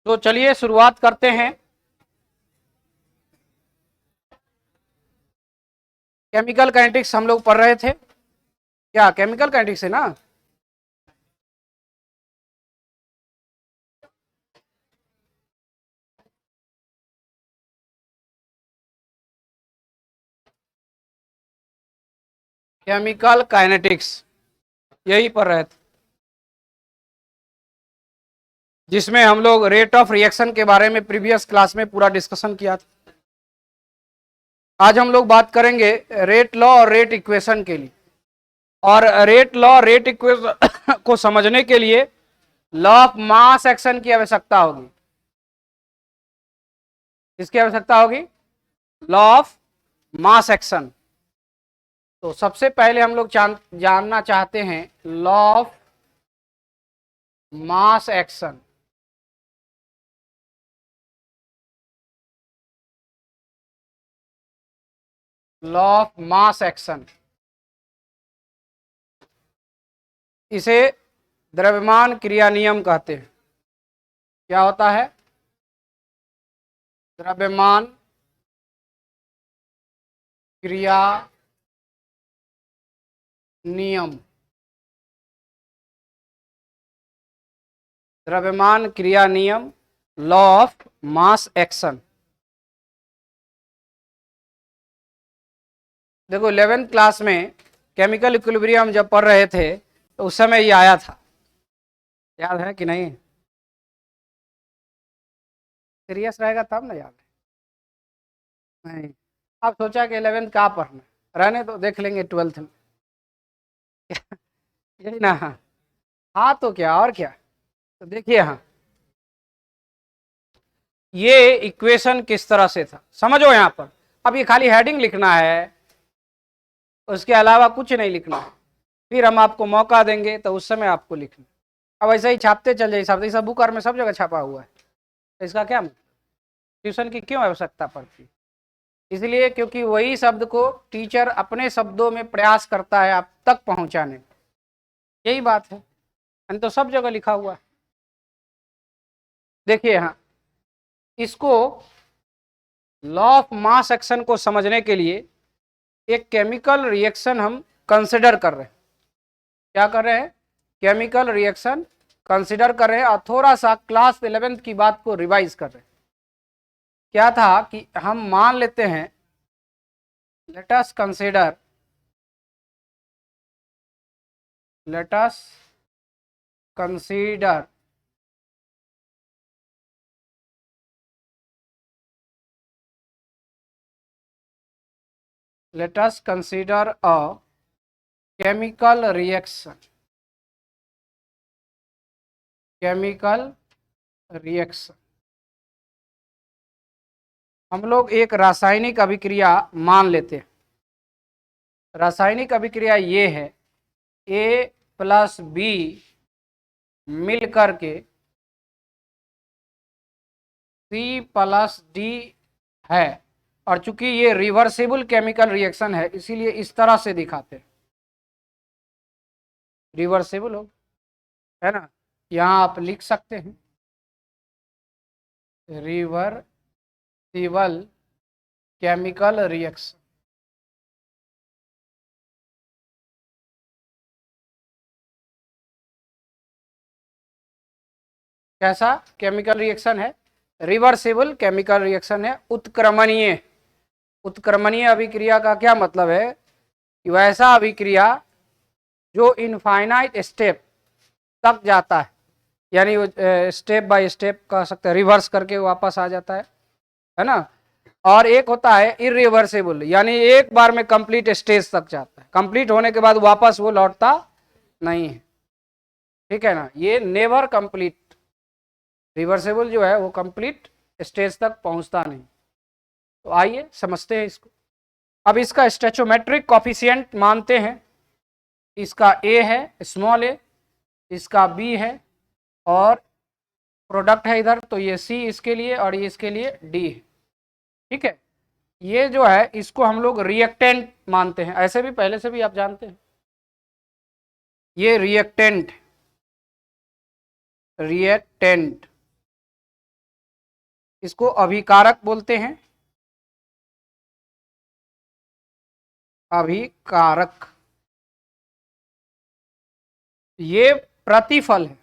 तो चलिए शुरुआत करते हैं। केमिकल काइनेटिक्स हम लोग पढ़ रहे थे, क्या केमिकल काइनेटिक्स है ना। केमिकल काइनेटिक्स यही पढ़ रहे थे, जिसमें हम लोग रेट ऑफ रिएक्शन के बारे में प्रीवियस क्लास में पूरा डिस्कशन किया था। आज हम लोग बात करेंगे रेट लॉ और रेट इक्वेशन के लिए। और रेट लॉ रेट इक्वेशन को समझने के लिए लॉ ऑफ मास एक्शन की आवश्यकता होगी। किसकी आवश्यकता होगी? Law of mass action. तो सबसे पहले हम लोग जानना चाहते हैं law of mass action. Law of mass action, इसे द्रव्यमान क्रिया नियम कहते हैं। क्या होता है? द्रव्यमान क्रिया नियम। द्रव्यमान क्रिया नियम, लॉ ऑफ मास एक्शन। देखो 11th क्लास में केमिकल इक्विलिब्रियम जब पढ़ रहे थे तो उस समय ये आया था, याद है कि नहीं? सीरियस रहेगा तब ना याद है। नहीं, आप सोचा कि 11th का पढ़ना, रहने तो देख लेंगे 12th में। यही ना। हाँ तो क्या, और क्या। तो देखिए, हाँ ये इक्वेशन किस तरह से था समझो यहाँ पर। अब ये खाली हेडिंग लिखना है, उसके अलावा कुछ नहीं लिखना है। फिर हम आपको मौका देंगे तो उस समय आपको लिखना। अब ऐसा ही छापते चल जाइए, सब बुक और में सब जगह छापा हुआ है। तो इसका क्या मतलब? ट्यूशन की क्यों आवश्यकता पड़ती? इसलिए क्योंकि वही शब्द को टीचर अपने शब्दों में प्रयास करता है आप तक पहुंचाने। यही बात है, तो सब जगह लिखा हुआ है। देखिए, हाँ इसको लॉ ऑफ मास एक्शन को समझने के लिए एक केमिकल रिएक्शन हम कंसिडर कर रहे हैं। क्या कर रहे हैं? केमिकल रिएक्शन कंसिडर कर रहे हैं और थोड़ा सा क्लास 11th की बात को रिवाइज कर रहे हैं। क्या था कि हम मान लेते हैं, let us consider, let us consider let us consider a chemical reaction. chemical reaction, हम लोग एक रासायनिक अभिक्रिया मान लेते हैं। रासायनिक अभिक्रिया ये है, A प्लस बी मिल करके C प्लस डी है। और चूंकि ये रिवर्सिबल केमिकल रिएक्शन है इसीलिए इस तरह से दिखाते हैं। रिवर्सिबल हो, है ना। यहाँ आप लिख सकते हैं रिवर्सिबल केमिकल रिएक्शन। कैसा केमिकल रिएक्शन है? रिवर्सिबल केमिकल रिएक्शन है, उत्क्रमणीय। उत्क्रमणीय अभिक्रिया का क्या मतलब है कि वैसा अभिक्रिया जो इनफाइनाइट स्टेप तक जाता है, यानी स्टेप बाय स्टेप कह सकते हैं, रिवर्स करके वापस आ जाता है ना। और एक होता है इरिवर्सिबल, यानी एक बार में कंप्लीट स्टेज तक जाता है, कंप्लीट होने के बाद वापस वो लौटता नहीं है। ठीक है ना, ये नेवर कंप्लीट। रिवर्सिबल जो है वो कंप्लीट स्टेज तक पहुंचता नहीं। तो आइए समझते हैं इसको। अब इसका स्टैचोमेट्रिक कॉफिशिएंट मानते हैं। इसका ए है, स्मॉल ए, इसका बी है, और प्रोडक्ट है इधर, तो ये सी इसके लिए और ये इसके लिए डी है। ठीक है, ये जो है इसको हम लोग रिएक्टेंट मानते हैं। ऐसे भी पहले से भी आप जानते हैं, ये रिएक्टेंट, रिएक्टेंट इसको अभिकारक बोलते हैं, अभिकारक। ये प्रतिफल है,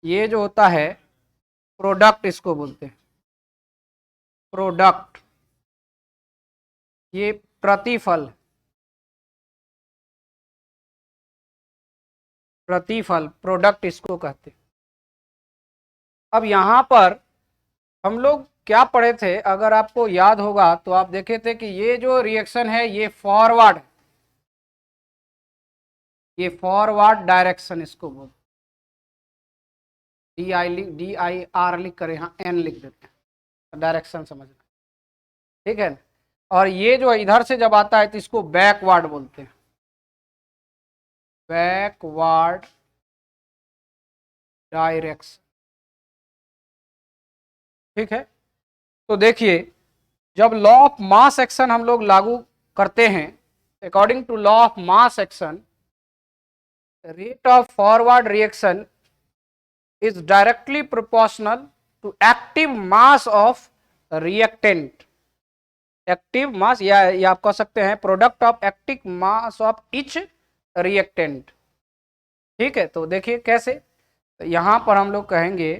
ये जो होता है प्रोडक्ट इसको बोलते हैं, प्रोडक्ट, ये प्रतिफल, प्रतिफल प्रोडक्ट इसको कहते हैं। अब यहां पर हम लोग क्या पढ़े थे, अगर आपको याद होगा तो आप देखे थे कि ये जो रिएक्शन है ये फॉरवर्ड, ये फॉरवर्ड डायरेक्शन इसको बोलते, DIR लिख कर यहाँ N लिख देते हैं, डायरेक्शन समझना, ठीक है ना। और ये जो इधर से जब आता है तो इसको बैकवर्ड बोलते हैं, बैकवर्ड डायरेक्शन, ठीक है। तो देखिए जब लॉ ऑफ मास एक्शन हम लोग लागू करते हैं, according to law of mass action, rate of forward reaction is directly proportional to active mass of reactant, active mass या आप कह सकते हैं product of active mass of each reactant, ठीक है। तो देखिए कैसे, तो यहां पर हम लोग कहेंगे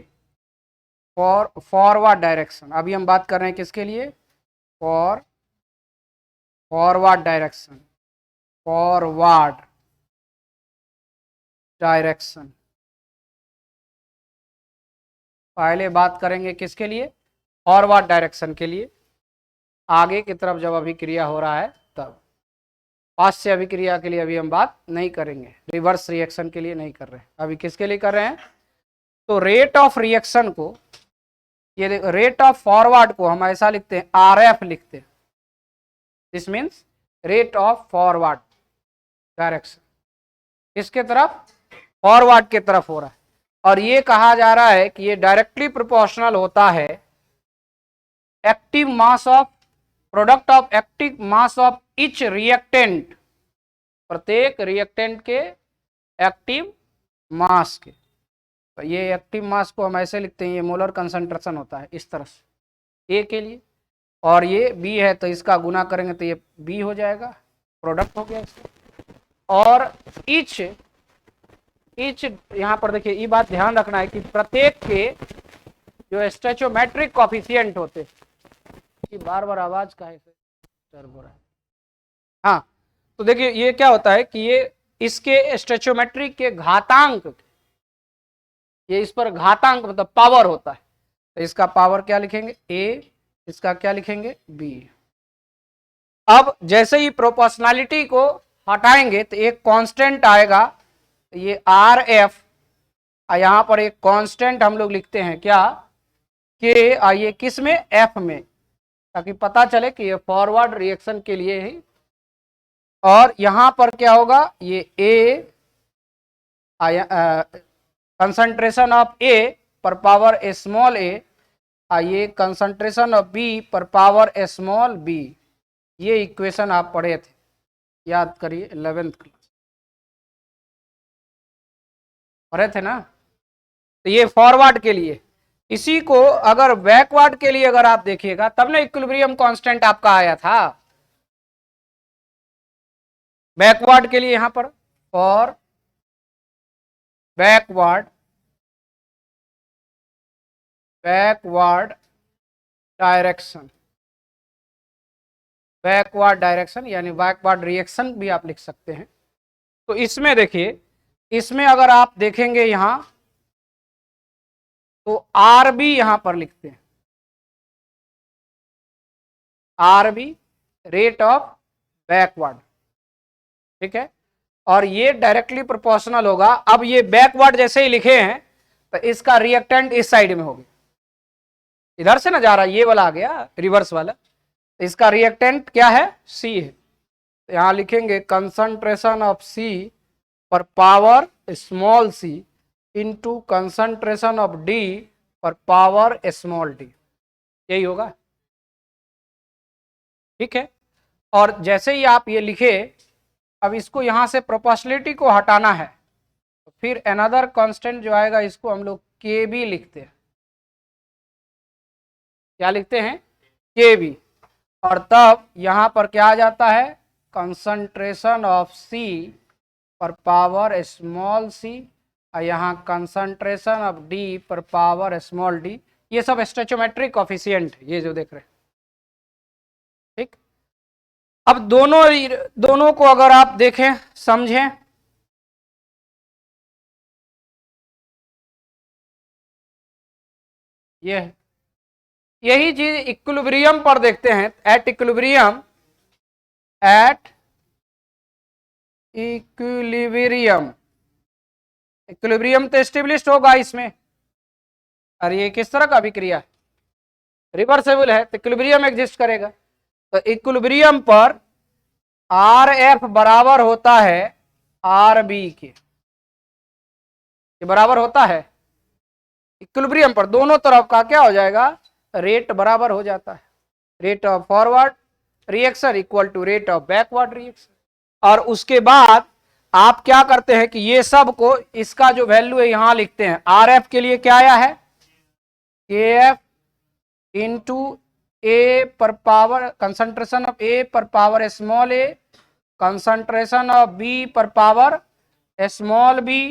फॉरवर्ड डायरेक्शन, अभी हम बात कर रहे हैं किसके लिए, फॉरवर्ड डायरेक्शन, फॉरवर्ड डायरेक्शन, पहले बात करेंगे किसके लिए, फॉरवर्ड डायरेक्शन के लिए, आगे की तरफ जब अभिक्रिया हो रहा है तब। पाश्चात्य अभिक्रिया के लिए अभी हम बात नहीं करेंगे, रिवर्स रिएक्शन के लिए नहीं कर रहे हैं, अभी किसके लिए कर रहे हैं। तो रेट ऑफ रिएक्शन को, ये देखो रेट ऑफ फॉरवर्ड को हम ऐसा लिखते हैं, RF लिखते हैं, this means rate of forward direction, किसके तरफ, फॉरवर्ड के तरफ हो रहा है। और ये कहा जा रहा है कि ये डायरेक्टली प्रोपोर्शनल होता है active mass of, product of active mass of each reactant, प्रत्येक रिएक्टेंट के एक्टिव मास के। तो ये एक्टिव मास को हम ऐसे लिखते हैं, ये मोलर कंसंट्रेशन होता है इस तरह से A के लिए, और ये B है तो इसका गुना करेंगे तो ये B हो जाएगा, प्रोडक्ट हो गया इसका। और इच यहाँ पर देखिए, ये बात ध्यान रखना है कि प्रत्येक के जो स्टोइचोमेट्रिक कोएफिशिएंट होते, कि बार बार आवाज का है हो रहा है, हाँ। तो देखिए ये क्या होता है कि ये इसके स्टोइचोमेट्रिक के घातांक, ये इस पर घातांक मतलब पावर होता है, तो इसका पावर क्या लिखेंगे A, इसका क्या लिखेंगे B। अब जैसे ही प्रोपोर्शनैलिटी को हटाएंगे तो एक कांस्टेंट आएगा, ये RF, यहां पर एक कांस्टेंट हम लोग लिखते हैं क्या, कि ये किस में, F में, ताकि पता चले कि ये फॉरवर्ड रिएक्शन के लिए ही। और यहां पर क्या होगा, ये A, कंसंट्रेशन ऑफ A पर पावर स्मॉल a, ये कंसंट्रेशन ऑफ B पर पावर स्मॉल b। ये इक्वेशन आप पढ़े थे, याद करिए 11th क्लास पढ़े थे ना। तो ये फॉरवर्ड के लिए, इसी को अगर बैकवर्ड के लिए अगर आप देखिएगा तब ना इक्विलिब्रियम कांस्टेंट आपका आया था, बैकवर्ड के लिए यहां पर और बैकवर्ड डायरेक्शन, बैकवर्ड डायरेक्शन यानी बैकवर्ड रिएक्शन भी आप लिख सकते हैं। तो इसमें देखिए, इसमें अगर आप देखेंगे यहां तो RB यहां पर लिखते हैं, RB रेट ऑफ बैकवर्ड, ठीक है। और ये डायरेक्टली प्रोपोर्शनल होगा। अब ये बैकवर्ड जैसे ही लिखे हैं तो इसका रिएक्टेंट इस साइड में होगा, इधर से ना जा रहा, ये वाला आ गया रिवर्स वाला, तो इसका रिएक्टेंट क्या है, C है। तो यहां लिखेंगे कंसंट्रेशन ऑफ C पर power small c into concentration of D पर पावर स्मॉल d, यही होगा, ठीक है। और जैसे ही आप ये लिखे, अब इसको यहां से प्रोपोर्शनलिटी को हटाना है, तो फिर अनदर कांस्टेंट जो आएगा इसको हम लोग KB लिखते हैं, क्या लिखते हैं, के बी। और तब यहां पर क्या आ जाता है, कंसंट्रेशन ऑफ सी पर पावर स्मॉल सी, और यहाँ कंसंट्रेशन ऑफ डी पर पावर स्मॉल डी। ये सब स्टोइचोमेट्रिक कोफिशिएंट है, ये जो देख रहे हैं। ठीक, अब दोनों दोनों को अगर आप देखें समझें, ये यही चीज इक्विलिब्रियम पर देखते हैं। At equilibrium, at equilibrium, equilibrium तो एस्टेब्लिश्ड होगा इसमें। और ये किस तरह का अभिक्रिया, रिवर्सेबल है, तो इक्विलिब्रियम एग्जिस्ट करेगा। तो इक्विलिब्रियम पर आर एफ बराबर होता है आर बी के, ये बराबर होता है इक्विलिब्रियम पर, दोनों तरफ का क्या हो जाएगा, रेट बराबर हो जाता है। Rate of forward reaction equal to rate of backward reaction. और उसके बाद आप क्या करते हैं कि ये सब को, इसका जो वैल्यू है यहां लिखते हैं। आर एफ के लिए क्या आया है, के एफ इंटू ए पर पावर, कंसंट्रेशन ऑफ ए पर power small A, concentration of B पर पावर स्मॉल बी,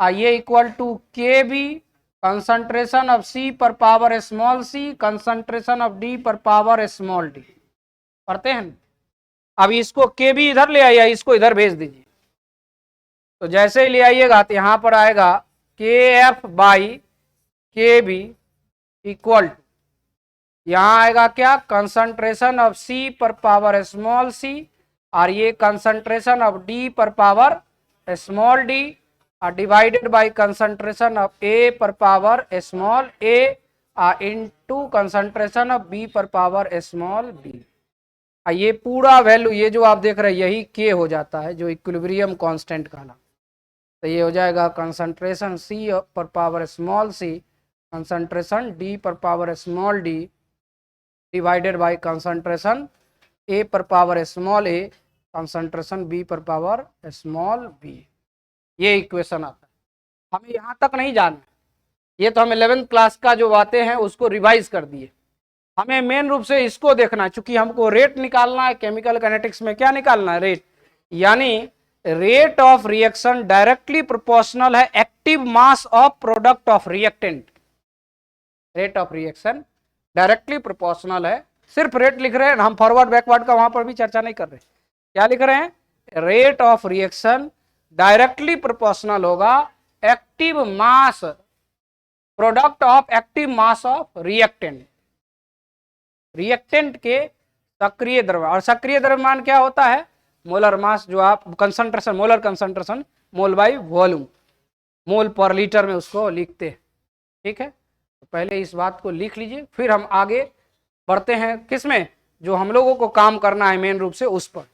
ये equal to K B, concentration of C पर power small C, concentration of D पर पावर स्मॉल डी। पढ़ते हैं। अब इसको के बी इधर ले आइए, इसको इधर भेज दीजिए। तो जैसे ही ले आइएगा तो यहां पर आएगा के एफ बाई के बी इक्वल टू, यहां आएगा क्या, कंसंट्रेशन ऑफ सी पर पावर स्मॉल सी, और ये कंसंट्रेशन ऑफ डी पर power small D, divided by concentration of A पर power small A into concentration of B पर पावर स्मॉल बी। ये पूरा वैल्यू, ये जो आप देख रहे हैं यही के हो जाता है, जो इक्विलिब्रियम कांस्टेंट कहलाता है। तो ये हो जाएगा कंसंट्रेशन सी पर पावर स्मॉल सी, कंसंट्रेशन डी पर power small D, divided by concentration A पर पावर स्मॉल ए, कंसंट्रेशन बी पर पावर स्मॉल बी। ये इक्वेशन आता है। हमें यहाँ तक नहीं जानना, ये तो हम 11th क्लास का जो बातें हैं उसको रिवाइज कर दिए। हमें मेन रूप से इसको देखना है, चूंकि हमको रेट निकालना है। केमिकल काइनेटिक्स में क्या निकालना है, रेट, यानी rate of reaction directly proportional है active mass of product of reactant. Rate of reaction directly proportional है, सिर्फ रेट लिख रहे हैं हम, फॉरवर्ड बैकवर्ड का वहां पर भी चर्चा नहीं कर रहे। क्या लिख रहे हैं, rate of reaction directly proportional होगा active mass, product of active mass of reactant, reactant के सक्रिय द्रव्यमान। और सक्रिय द्रव्यमान क्या होता है, मोलर मास, जो आप concentration, molar concentration, mole by volume, mole per litre में उसको लिखते हैं। ठीक है, तो पहले इस बात को लिख लीजिए, फिर हम आगे बढ़ते हैं किसमें, जो हम लोगों को काम करना है मेन रूप से उस पर।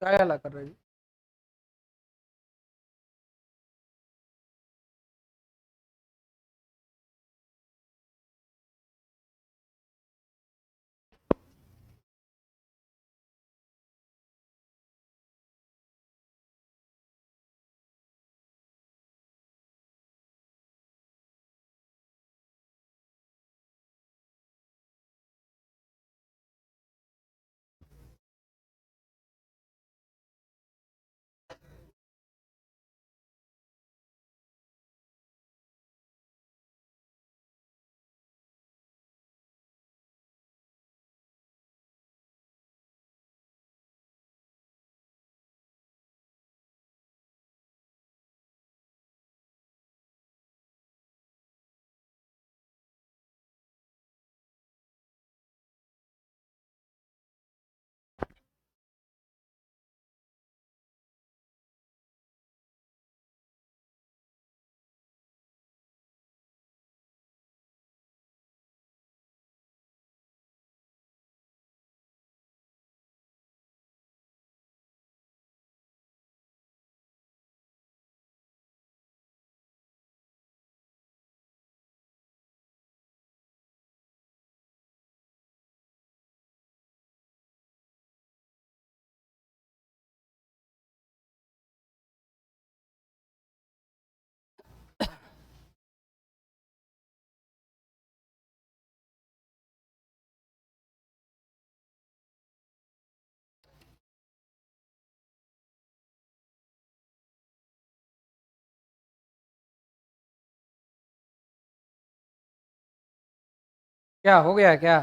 क्या हला कर रहे हैं? क्या हो गया क्या?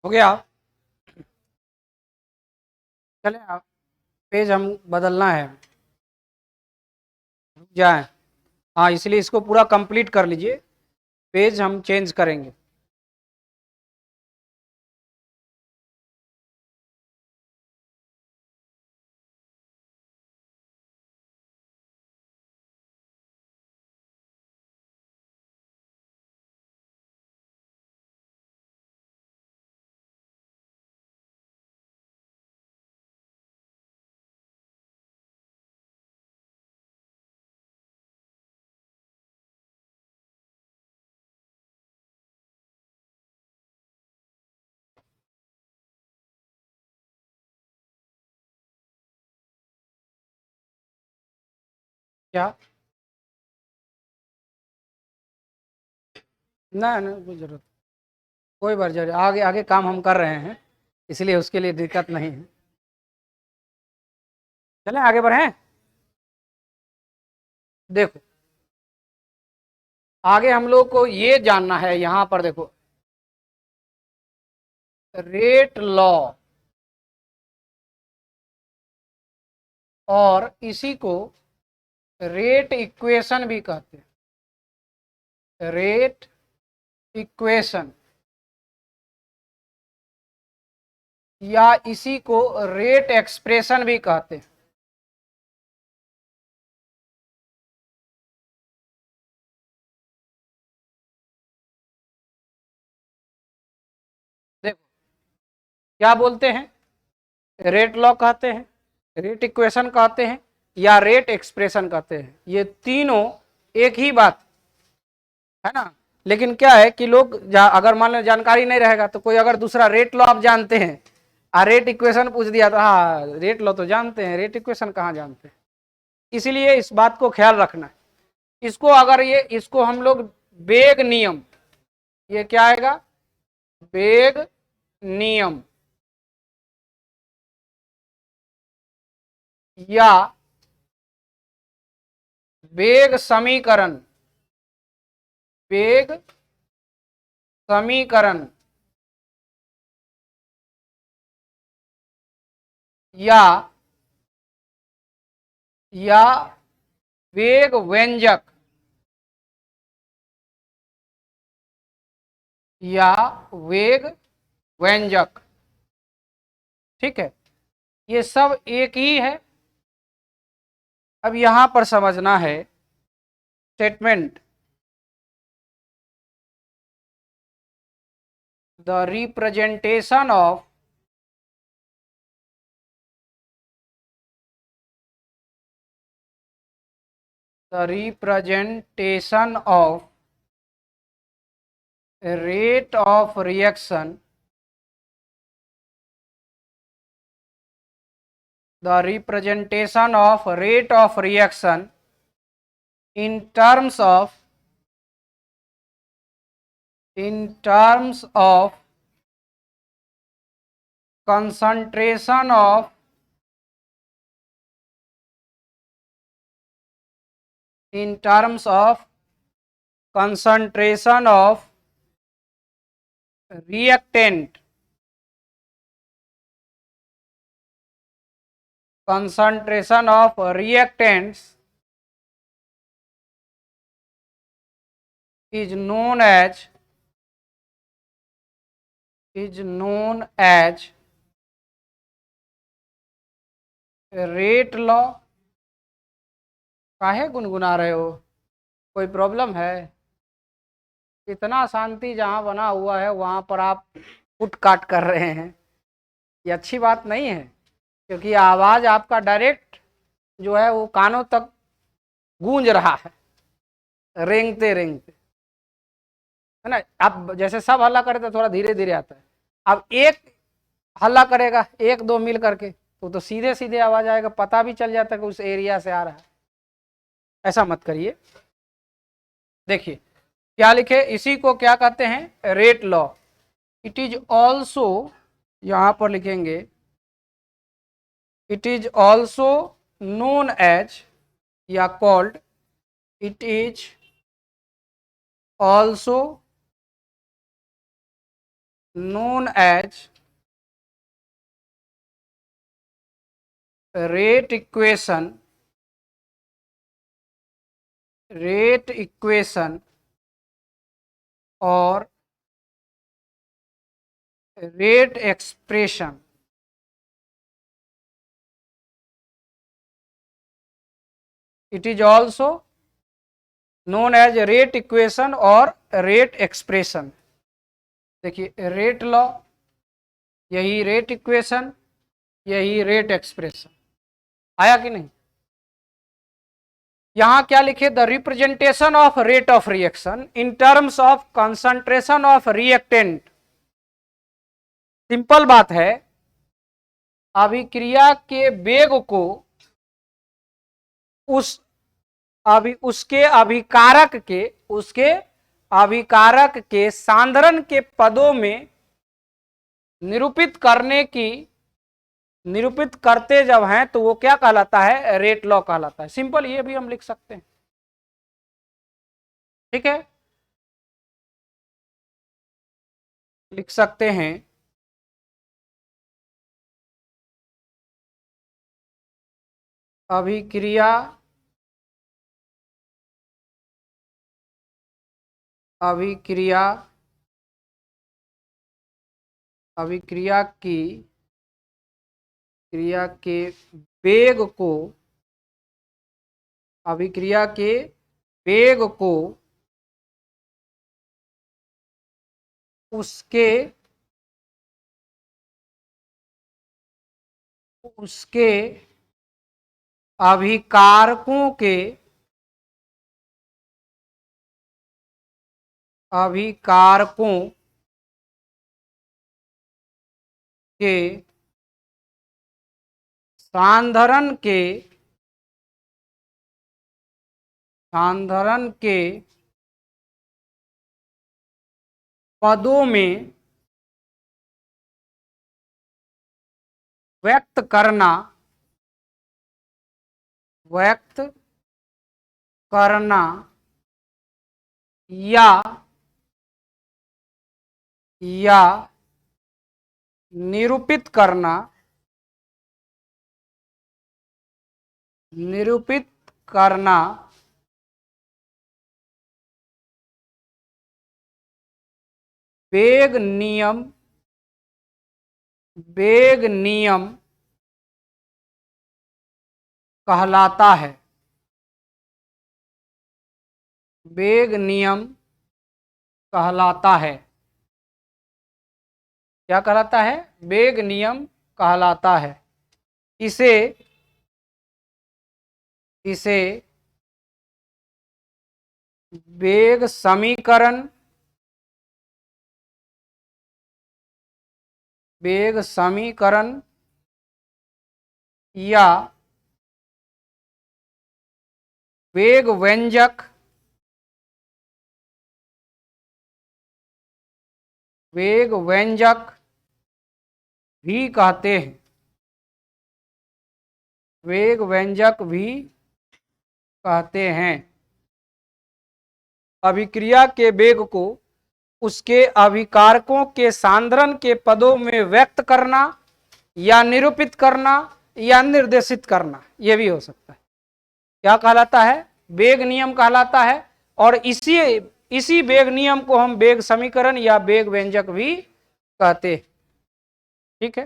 हो गया? चले आप, पेज हम बदलना है, रुक जाए। हाँ, इसलिए इसको पूरा कंप्लीट कर लीजिए, पेज हम चेंज करेंगे। क्या? ना ना, कोई जरूरत, कोई बात जरूरत, आगे आगे काम हम कर रहे हैं, इसलिए उसके लिए दिक्कत नहीं है। चलें आगे बढ़ें। देखो, आगे हम लोग को ये जानना है, यहां पर देखो, रेट लॉ, और इसी को रेट इक्वेशन भी कहते हैं, रेट इक्वेशन, या इसी को रेट एक्सप्रेशन भी कहते हैं। क्या बोलते हैं? रेट लॉ कहते हैं, रेट इक्वेशन कहते हैं, या रेट एक्सप्रेशन कहते हैं। ये तीनों एक ही बात है ना। लेकिन क्या है कि लोग अगर मान लो जानकारी नहीं रहेगा तो कोई अगर दूसरा रेट लॉ आप जानते हैं और रेट इक्वेशन पूछ दिया तो हाँ रेट लॉ तो जानते हैं, रेट इक्वेशन कहाँ जानते हैं। इसीलिए इस बात को ख्याल रखना। इसको अगर इसको हम लोग वेग नियम, ये क्या आएगा? वेग नियम या वेग समीकरण, वेग समीकरण या वेग व्यंजक, या वेग व्यंजक। ठीक है, ये सब एक ही है। अब यहां पर समझना है statement, the representation of rate of reaction, the representation of rate of reaction in terms of concentration of reactant, concentration of reactants is known as rate law. काहे गुनगुना रहे हो? कोई प्रॉब्लम है? इतना शांति जहां बना हुआ है वहां पर आप कुट काट कर रहे हैं, ये अच्छी बात नहीं है। क्योंकि आवाज आपका डायरेक्ट जो है वो कानों तक गूंज रहा है, रेंगते रेंगते, है ना। अब जैसे सब हल्ला करे तो थोड़ा धीरे धीरे आता है। अब एक हल्ला करेगा, एक दो मिल करके तो सीधे सीधे आवाज आएगा, पता भी चल जाता है कि उस एरिया से आ रहा है। ऐसा मत करिए। देखिए क्या लिखे, इसी को क्या कहते हैं? Rate law. It is also, यहां पर लिखेंगे, it is also known as या called, it is also known as rate equation or rate expression। it is also known as rate equation और rate expression। देखिए रेट लॉ, यही rate equation, यही rate expression. आया कि नहीं? यहां क्या लिखे? The representation of rate of reaction in terms of concentration of reactant. Simple बात है, अभिक्रिया के वेग को उसके अभिकारक के सांद्रण के पदों में निरूपित करते जब हैं तो वो क्या कहलाता है? रेट लॉ कहलाता है। सिंपल, ये भी हम लिख सकते हैं। ठीक है, लिख सकते हैं अभिक्रिया क्रिया के वेग को उसके उसके अभिकारकों के के सांधरण के पदों में व्यक्त करना या निरूपित करना वेग नियम कहलाता है। वेग नियम कहलाता है। क्या कहलाता है? वेग नियम कहलाता है। इसे वेग समीकरण या वेग व्यंजक भी कहते हैं। वेग व्यंजक भी कहते हैं। अभिक्रिया के वेग को उसके अभिकारकों के सांद्रण के पदों में व्यक्त करना या निरूपित करना या निर्देशित करना, यह भी हो सकता है। क्या कहलाता है? वेग नियम कहलाता है। और इसी वेग नियम को हम वेग समीकरण या वेग व्यंजक भी कहते हैं। ठीक है,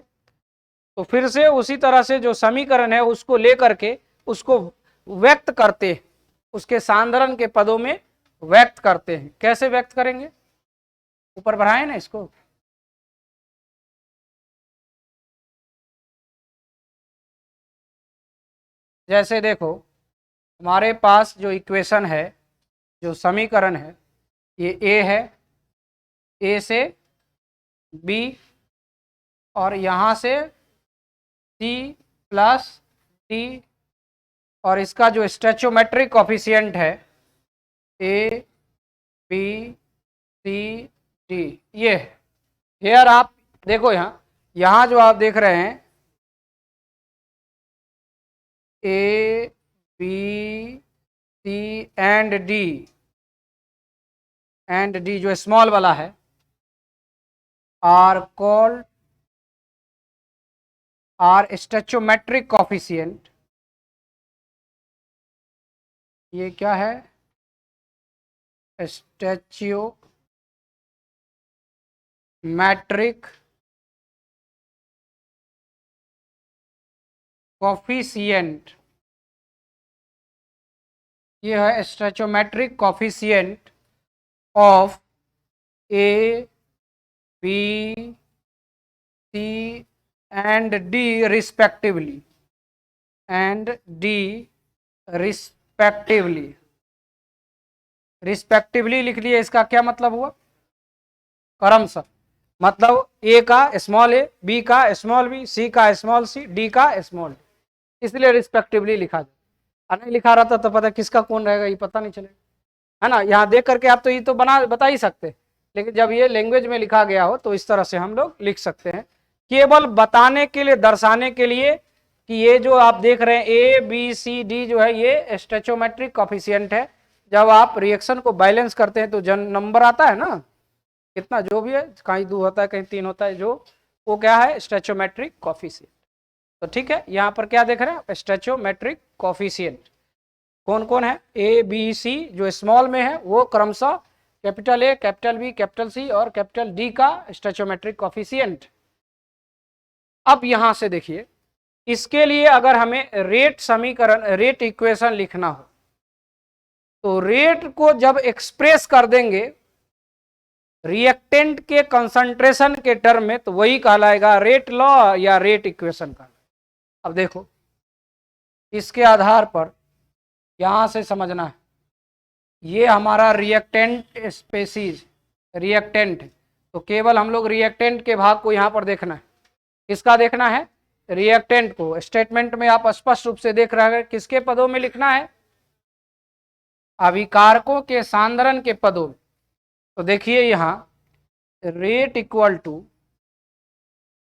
तो फिर से उसी तरह से जो समीकरण है उसको लेकर के उसको व्यक्त करते हैं, उसके सांद्रण के पदों में व्यक्त करते हैं। कैसे व्यक्त करेंगे? ऊपर बढ़ाएं ना इसको। जैसे देखो, हमारे पास जो इक्वेशन है, जो समीकरण है, ये ए है, ए से बी और यहां से सी प्लस डी, और इसका जो स्टैचोमेट्रिक कॉफिशिएंट है ए बी सी डी, ये हेयर आप देखो, यहां जो आप देख रहे हैं A B C and D जो स्मॉल वाला है आर स्टैचोमेट्रिक कॉफिशिएंट। ये क्या है? Stoichiometric coefficient. ये है stoichiometric coefficient of A B C and D respectively respectively लिख लिए। इसका क्या मतलब हुआ? क्रमशः, मतलब ए का स्मॉल ए, बी का स्मॉल बी, सी का स्मॉल सी, डी का स्मॉल डी, इसलिए रिस्पेक्टिवली लिखा जाए। नहीं लिखा रहता तो पता किसका कौन रहेगा ये पता नहीं चलेगा, है ना। यहाँ देख करके आप तो ये तो बता ही सकते, लेकिन जब ये लैंग्वेज में लिखा गया हो तो इस तरह से हम लोग लिख सकते हैं, केवल बताने के लिए, दर्शाने के लिए कि ये जो आप देख रहे हैं ए बी सी डी जो है ये स्टैचोमेट्रिक कॉफिशिएंट है। जब आप रिएक्शन को बैलेंस करते हैं तो जन नंबर आता है ना, कितना जो भी है, कहीं 2 होता है कहीं 3 होता है, जो वो क्या है? Stoichiometric coefficient. तो ठीक है, यहाँ पर क्या देख रहे हैं? स्टैचोमेट्रिक कॉफिशिएंट कौन कौन है? ए बी सी जो स्मॉल में है वो क्रमशः capital A, capital B, capital C और कैपिटल डी का स्टैचोमेट्रिक कॉफिशिएंट। अब यहां से देखिए, इसके लिए अगर हमें रेट इक्वेशन लिखना हो तो रेट को जब एक्सप्रेस कर देंगे रिएक्टेंट के कंसंट्रेशन के टर्म में तो वही कहलाएगा रेट लॉ या रेट इक्वेशन का। अब देखो, इसके आधार पर यहां से समझना है, ये हमारा रिएक्टेंट स्पेसीज, रिएक्टेंट, तो केवल हम लोग रिएक्टेंट के भाग को यहां पर देखना है। किसका देखना है? रिएक्टेंट को। स्टेटमेंट में आप स्पष्ट रूप से देख रहे हैं, किसके पदों में लिखना है? अभिकारकों के सांद्रण के पदों में। तो देखिए यहां रेट इक्वल टू,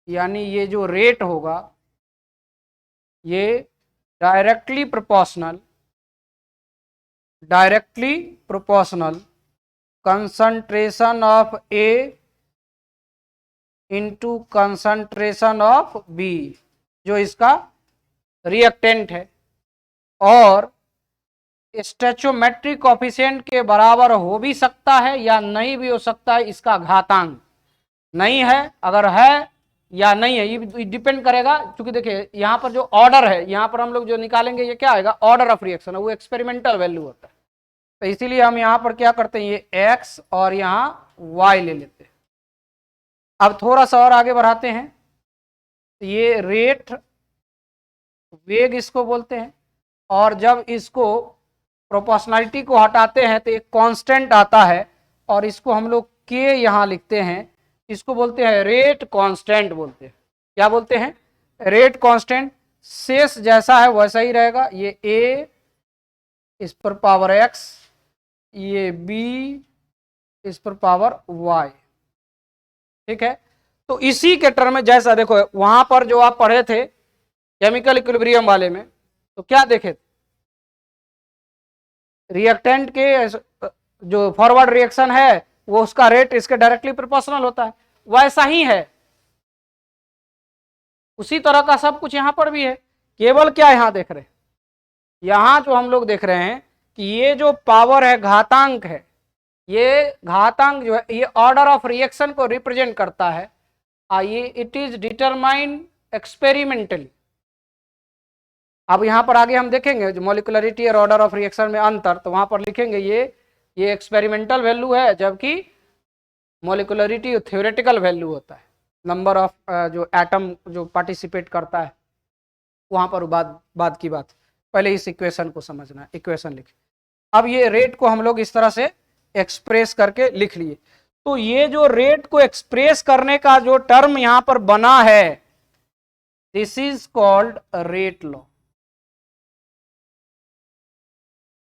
यानी ये जो रेट होगा ये directly proportional concentration of A into concentration of B, जो इसका रिएक्टेंट है, और स्टोइचोमेट्रिक कोफिशिएंट के बराबर हो भी सकता है या नहीं भी हो सकता है, इसका घातांक नहीं है, अगर है या नहीं है ये डिपेंड करेगा। क्योंकि देखिए यहाँ पर जो ऑर्डर है, यहाँ पर हम लोग जो निकालेंगे ये क्या आएगा? ऑर्डर ऑफ रिएक्शन है, वो एक्सपेरिमेंटल वैल्यू होता है। तो इसीलिए हम यहाँ पर क्या करते हैं, ये x और यहाँ y ले लेते हैं। अब थोड़ा सा और आगे बढ़ाते हैं, तो ये रेट वेग इसको बोलते हैं, और जब इसको प्रोपोर्शनलिटी को हटाते हैं तो एक कांस्टेंट आता है, और इसको हम लोग k यहाँ लिखते हैं, इसको बोलते हैं रेट कांस्टेंट बोलते हैं। क्या बोलते हैं? Rate constant. शेष जैसा है वैसा ही रहेगा, ये a इस पर पावर x, ये b इस पर पावर y, ठीक है। तो इसी के टर्म में जैसा देखो वहां पर जो आप पढ़े थे केमिकल इक्विलिब्रियम वाले में, तो क्या देखे थे? रिएक्टेंट के जो फॉरवर्ड रिएक्शन है वो उसका रेट इसके डायरेक्टली प्रोपोर्शनल होता है, वैसा ही है, उसी तरह का सब कुछ यहां पर भी है। केवल क्या यहां देख रहे हैं, यहां जो हम लोग देख रहे हैं कि ये जो पावर है घातांक है, ये घातांक जो है ये ऑर्डर ऑफ रिएक्शन को रिप्रेजेंट करता है, ये इट इज डिटरमाइंड एक्सपेरिमेंटली। अब यहां पर आगे हम देखेंगे जो मॉलिक्युलरिटी और ऑर्डर ऑफ रिएक्शन में अंतर, तो वहां पर लिखेंगे ये एक्सपेरिमेंटल वैल्यू है, जबकि मॉलिक्युलरिटी थ्योरेटिकल वैल्यू होता है, नंबर ऑफ जो एटम जो पार्टिसिपेट करता है, वहां पर बाद की बात। पहले इस इक्वेशन को समझना है, इक्वेशन लिख। अब ये रेट को हम लोग इस तरह से एक्सप्रेस करके लिख लिए। तो ये जो रेट को एक्सप्रेस करने का जो टर्म यहां पर बना है, this is called rate law.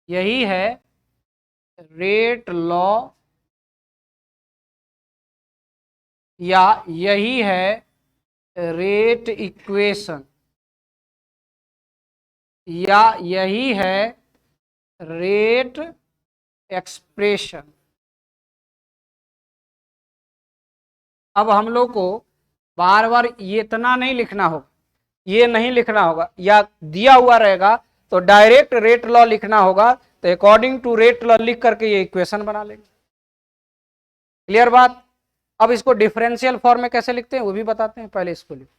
यही है रेट लॉ, या यही है रेट इक्वेशन, या यही है रेट एक्सप्रेशन। अब हम लोग को बार बार ये इतना नहीं लिखना होगा, ये नहीं लिखना होगा, या दिया हुआ रहेगा तो डायरेक्ट रेट लॉ लिखना होगा, तो अकॉर्डिंग टू रेट लॉ लिख करके ये इक्वेशन बना लेंगे। क्लियर बात? अब इसको डिफरेंशियल फॉर्म में कैसे लिखते हैं वो भी बताते हैं, पहले इसको लिखो।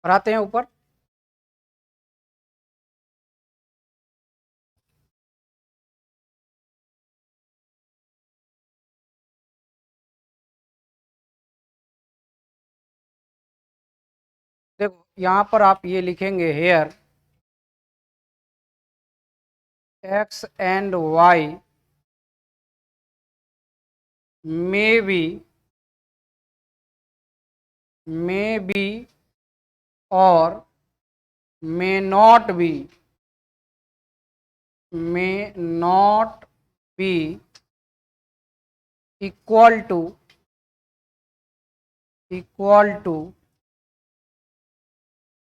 बढ़ाते हैं ऊपर। देखो यहाँ पर आप ये लिखेंगे hair x and y may be or may not be equal to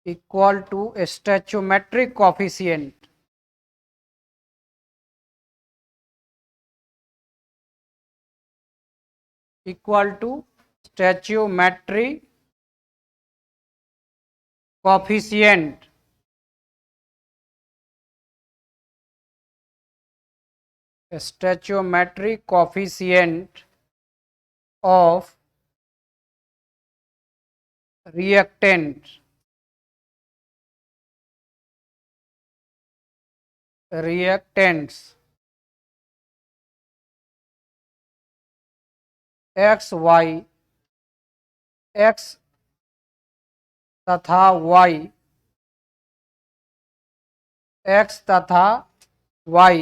a stoichiometric coefficient equal to stoichiometric coefficient stoichiometric coefficient of reactants x y x तथा y x तथा y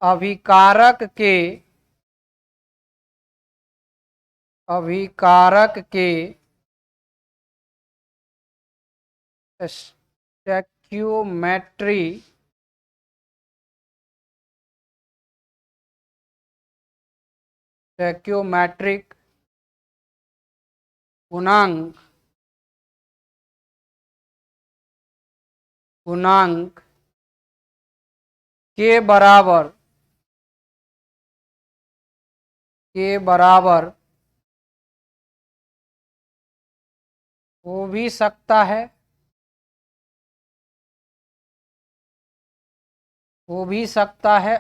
अभिकारक के स्टैक्योमेट्रिक गुणांक के बराबर हो भी सकता है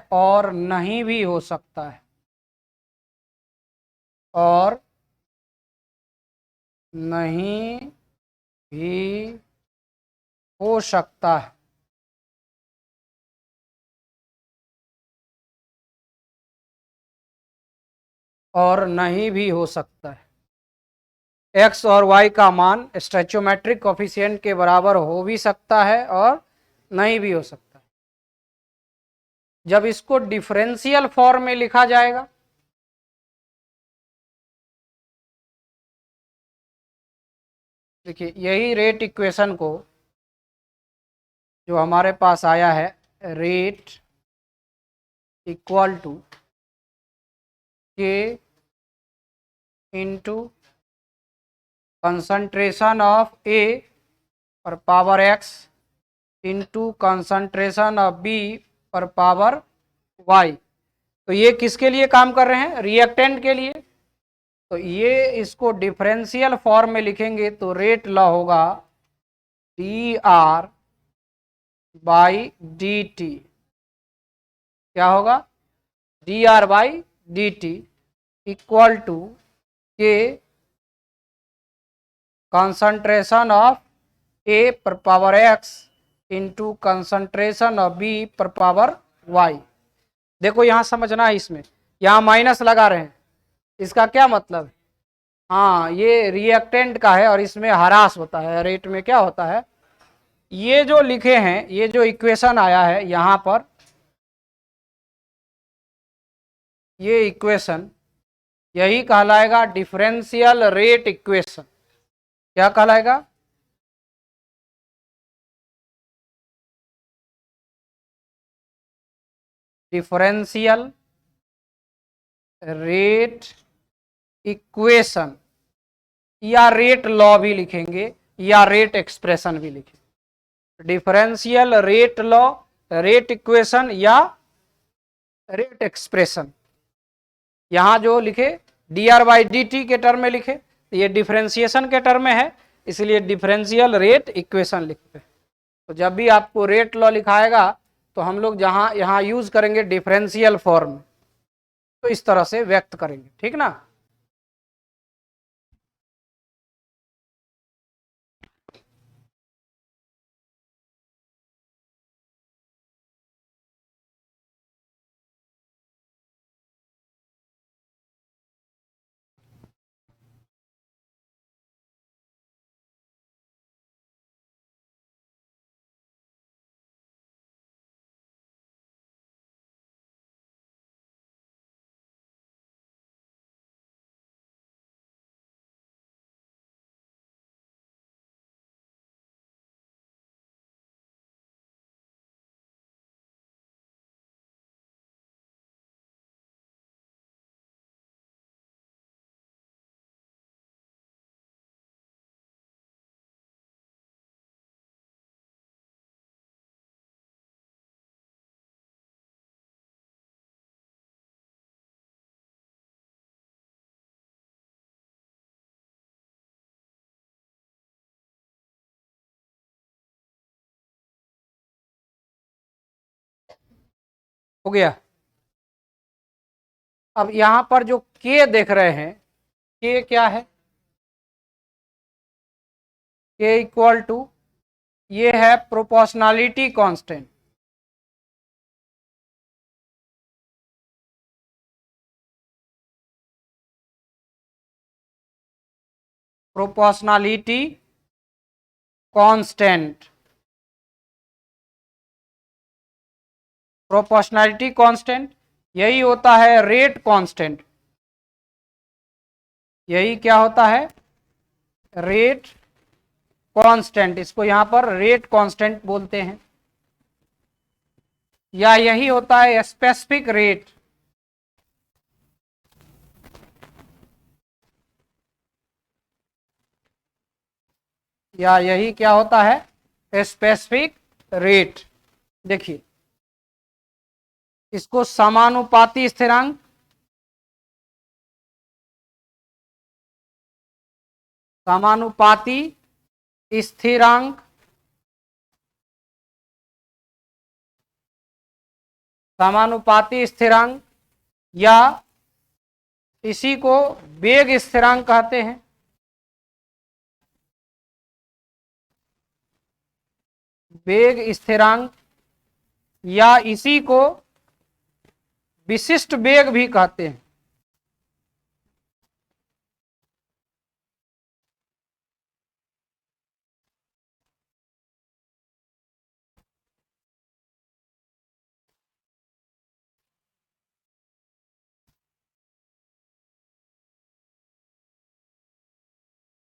और नहीं भी हो सकता है और नहीं भी हो सकता है। और नहीं भी हो सकता है। x और y का मान स्टैचोमेट्रिक कोफिशिएंट के बराबर हो भी सकता है और नहीं भी हो सकता है। जब इसको डिफरेंशियल फॉर्म में लिखा जाएगा देखिए यही रेट इक्वेशन को जो हमारे पास आया है rate equal to K into concentration of A पर power X into concentration of B पर पावर वाई। तो ये किसके लिए काम कर रहे हैं? रिएक्टेंट के लिए। तो ये इसको डिफरेंशियल फॉर्म में लिखेंगे तो रेट लॉ होगा D R by D T. क्या होगा? D R by D T equal to K concentration of A पर power X into concentration of B पर पावर वाई। देखो यहां समझना है, इसमें यहां माइनस लगा रहे हैं, इसका क्या मतलब है? हाँ ये रिएक्टेंट का है और इसमें हरास होता है, रेट में क्या होता है? ये जो लिखे हैं, ये जो इक्वेशन आया है यहां पर, ये इक्वेशन यही कहलाएगा डिफरेंशियल रेट इक्वेशन। क्या कहलाएगा? डिफरेंशियल रेट इक्वेशन या रेट लॉ भी लिखेंगे या रेट एक्सप्रेशन भी लिखेंगे। Differential rate law, rate equation या रेट एक्सप्रेशन। यहां जो लिखे D R by D T के टर्म में लिखे, तो ये डिफरेंशिएशन के टर्म में है, इसलिए डिफरेंशियल रेट इक्वेशन लिखते हैं। तो जब भी आपको रेट लॉ लिखाएगा तो हम लोग जहां यहां यूज करेंगे डिफरेंशियल फॉर्म, तो इस तरह से व्यक्त करेंगे, ठीक ना। हो गया। अब यहां पर जो के देख रहे हैं, के क्या है, के इक्वल टू, ये है proportionality constant. Proportionality constant, proportionality constant यही होता है रेट कांस्टेंट। यही क्या होता है, रेट कांस्टेंट। इसको यहां पर रेट कांस्टेंट बोलते हैं, या यही होता है स्पेसिफिक रेट। या यही क्या होता है, स्पेसिफिक रेट। देखिए, इसको समानुपाती स्थिरांक, समानुपाती स्थिरांक, समानुपाती स्थिरांक, या इसी को वेग स्थिरांक कहते हैं। वेग स्थिरांक, या इसी को विशिष्ट वेग भी कहते हैं।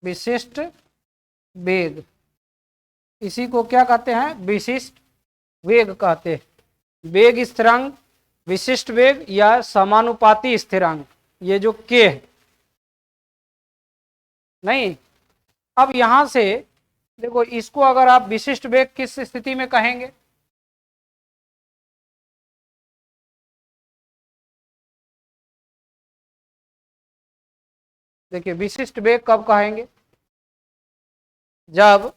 विशिष्ट वेग, इसी को क्या कहते हैं, विशिष्ट वेग कहते हैं। वेग स्थिरांक, विशिष्ट वेग, या समानुपाती स्थिरांक, ये जो के है। नहीं, अब यहां से देखो, इसको अगर आप विशिष्ट वेग किस स्थिति में कहेंगे, देखिए विशिष्ट वेग कब कहेंगे, जब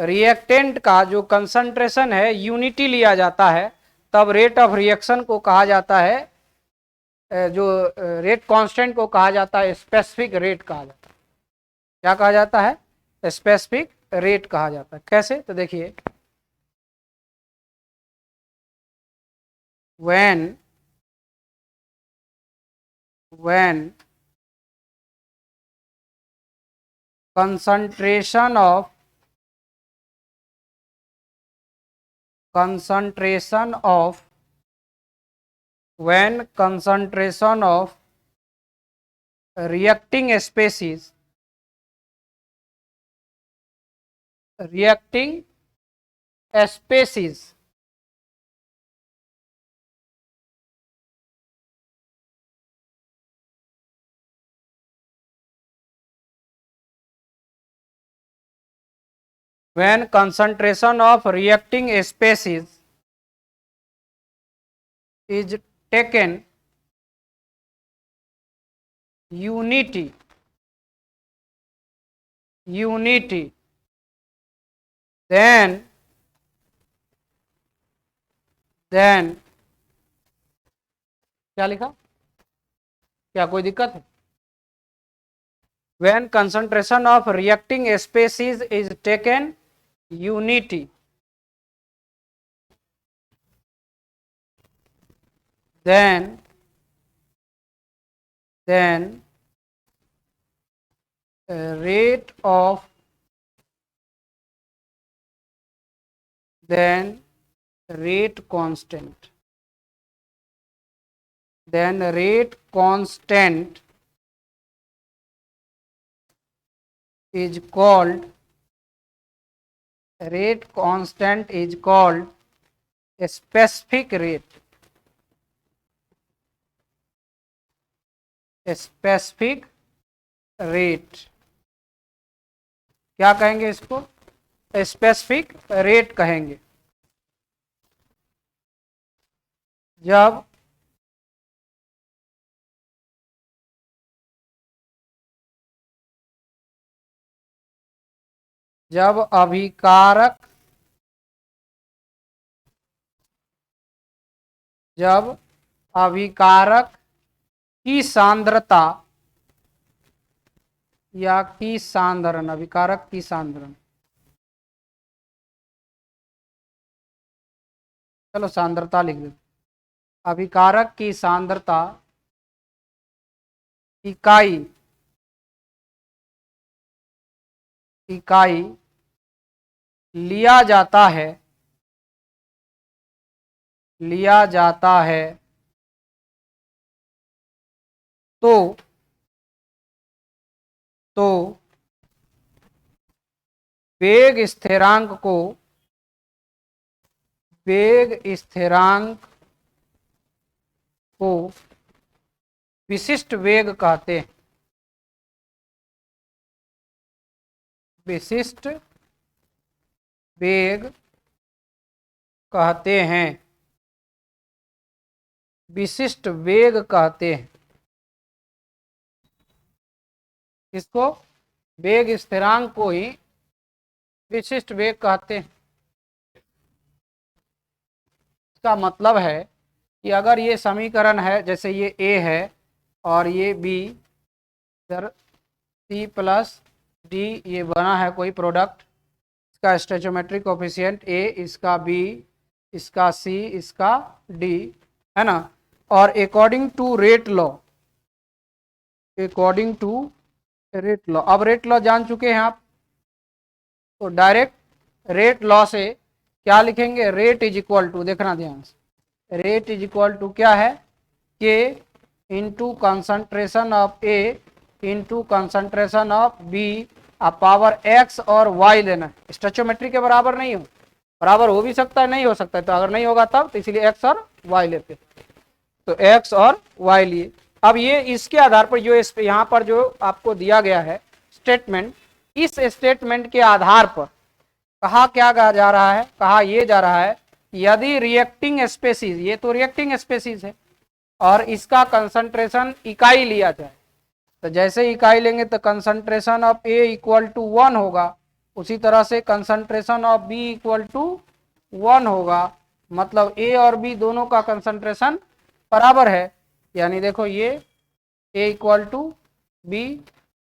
रिएक्टेंट का जो कंसंट्रेशन है यूनिटी लिया जाता है, तब रेट ऑफ रिएक्शन को कहा जाता है, जो रेट कांस्टेंट को कहा जाता है स्पेसिफिक रेट कहा जाता है। क्या कहा जाता है, स्पेसिफिक रेट कहा जाता है। कैसे, तो देखिए, when concentration of when concentration of reacting species when concentration of reacting species is taken unity then क्या लिखा, क्या कोई दिक्कत है, when concentration of reacting species is taken unity then rate of rate constant is called a specific rate, क्या कहेंगे इसको, specific rate कहेंगे। जब अभिकारक अभिकारक की सांद्रता या की सांद्रण, अभिकारक की सांद्रण, चलो सांद्रता लिख दो। अभिकारक की सांद्रता इकाई इकाई लिया जाता है, लिया जाता है तो तो वेग स्थिरांक को, वेग स्थिरांक को विशिष्ट वेग कहते हैं, विशिष्ट वेग कहते हैं, विशिष्ट वेग कहते हैं। इसको वेग स्थिरांक को ही विशिष्ट वेग कहते हैं। इसका मतलब है कि अगर ये समीकरण है, जैसे ये ए है और ये बी, इधर सी प्लस डी ये बना है कोई प्रोडक्ट, इसका स्टोइचोमेट्रिक कोफिशिएंट ए, इसका बी, इसका सी, इसका डी, है ना। और according to rate law, according to rate law, अब रेट लॉ जान चुके हैं आप, तो डायरेक्ट रेट लॉ से क्या लिखेंगे, रेट इज इक्वल टू, देखना ध्यान से, रेट इज इक्वल टू क्या है, K into concentration of A into concentration of B, आप पावर एक्स और वाई लेना है। स्टोइचोमेट्री के बराबर नहीं हो, बराबर हो भी सकता है नहीं हो सकता है, तो अगर नहीं होगा तब तो इसीलिए एक्स और वाई लेते, तो एक्स और वाई लिए। अब ये इसके आधार पर जो यहाँ पर जो आपको दिया गया है स्टेटमेंट, इस स्टेटमेंट के आधार पर कहा क्या जा रहा है, कहा ये जा रहा है यदि रिएक्टिंग स्पेसीज, ये तो रिएक्टिंग स्पेसीज है, और इसका कंसंट्रेशन इकाई लिया जाए, तो जैसे इकाई लेंगे तो concentration of A equal to 1 होगा, उसी तरह से concentration of B equal to 1 होगा, मतलब ए और बी दोनों का कंसंट्रेशन बराबर है, यानी देखो ये A equal to B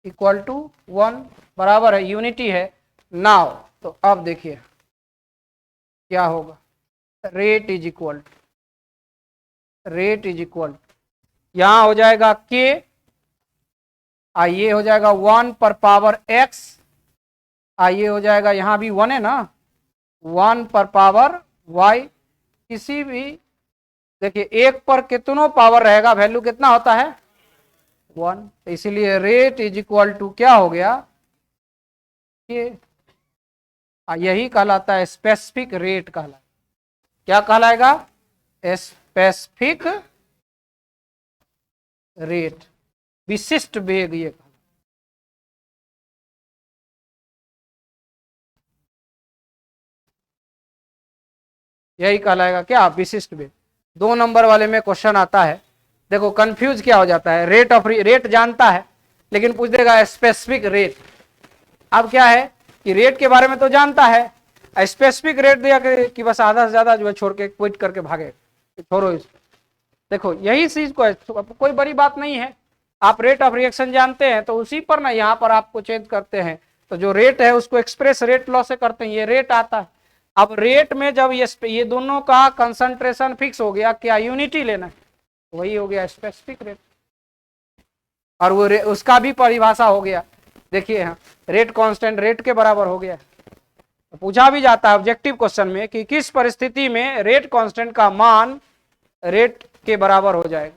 equal to 1 बराबर है, यूनिटी है। नाउ तो अब देखिए क्या होगा, rate is equal, rate is equal, यहां हो जाएगा के, आइए हो जाएगा 1 पर पावर x, आइए हो जाएगा यहां भी 1 है ना, 1 पर पावर y, किसी भी देखिए एक पर कितनों पावर रहेगा, वैल्यू कितना होता है 1, इसीलिए रेट इज इक्वल टू क्या हो गया, ये यही कहलाता है स्पेसिफिक रेट कहलाएगा, क्या कहलाएगा, स्पेसिफिक रेट, विशिष्ट वेग ये, यही कहलाएगा क्या, विशिष्ट वेग। 2 नंबर वाले में क्वेश्चन आता है, देखो कंफ्यूज क्या हो जाता है, रेट ऑफ, रेट जानता है लेकिन पूछ देगा स्पेसिफिक रेट। अब क्या है कि रेट के बारे में तो जानता है, स्पेसिफिक रेट दिया कि बस आधा से ज्यादा जो है छोड़ के क्विट करके भागे, छोड़ो इसको। देखो यही चीज को कोई बड़ी बात नहीं है, आप रेट ऑफ रिएक्शन जानते हैं तो उसी पर ना यहाँ पर आपको चेंज करते हैं, तो जो रेट है उसको एक्सप्रेस रेट लॉ से करते हैं, ये रेट आता है। अब रेट में जब ये दोनों का कंसंट्रेशन फिक्स हो गया, क्या यूनिटी लेना है, वही हो गया स्पेसिफिक रेट, और वो उसका भी परिभाषा हो गया, देखिए यहाँ रेट कांस्टेंट रेट के बराबर हो गया। पूछा भी जाता है ऑब्जेक्टिव क्वेश्चन में कि किस परिस्थिति में रेट कांस्टेंट का मान रेट के बराबर हो जाएगा,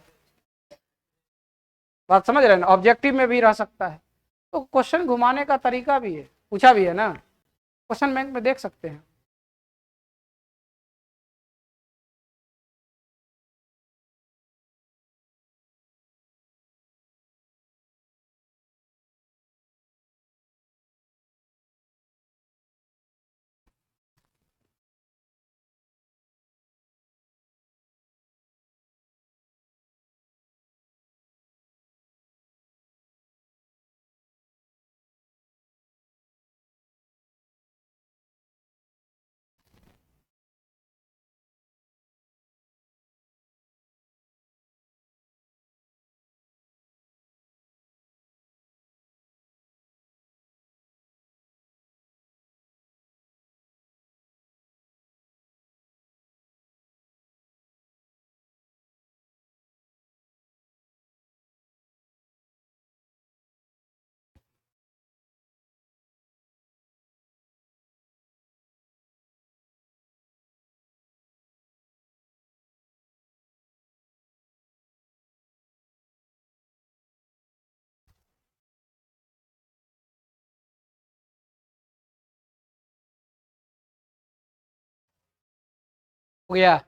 बात समझ रहे हैं ना, ऑब्जेक्टिव में भी रह सकता है, तो क्वेश्चन घुमाने का तरीका भी है, पूछा भी है ना, क्वेश्चन बैंक में देख सकते हैं। हो गया।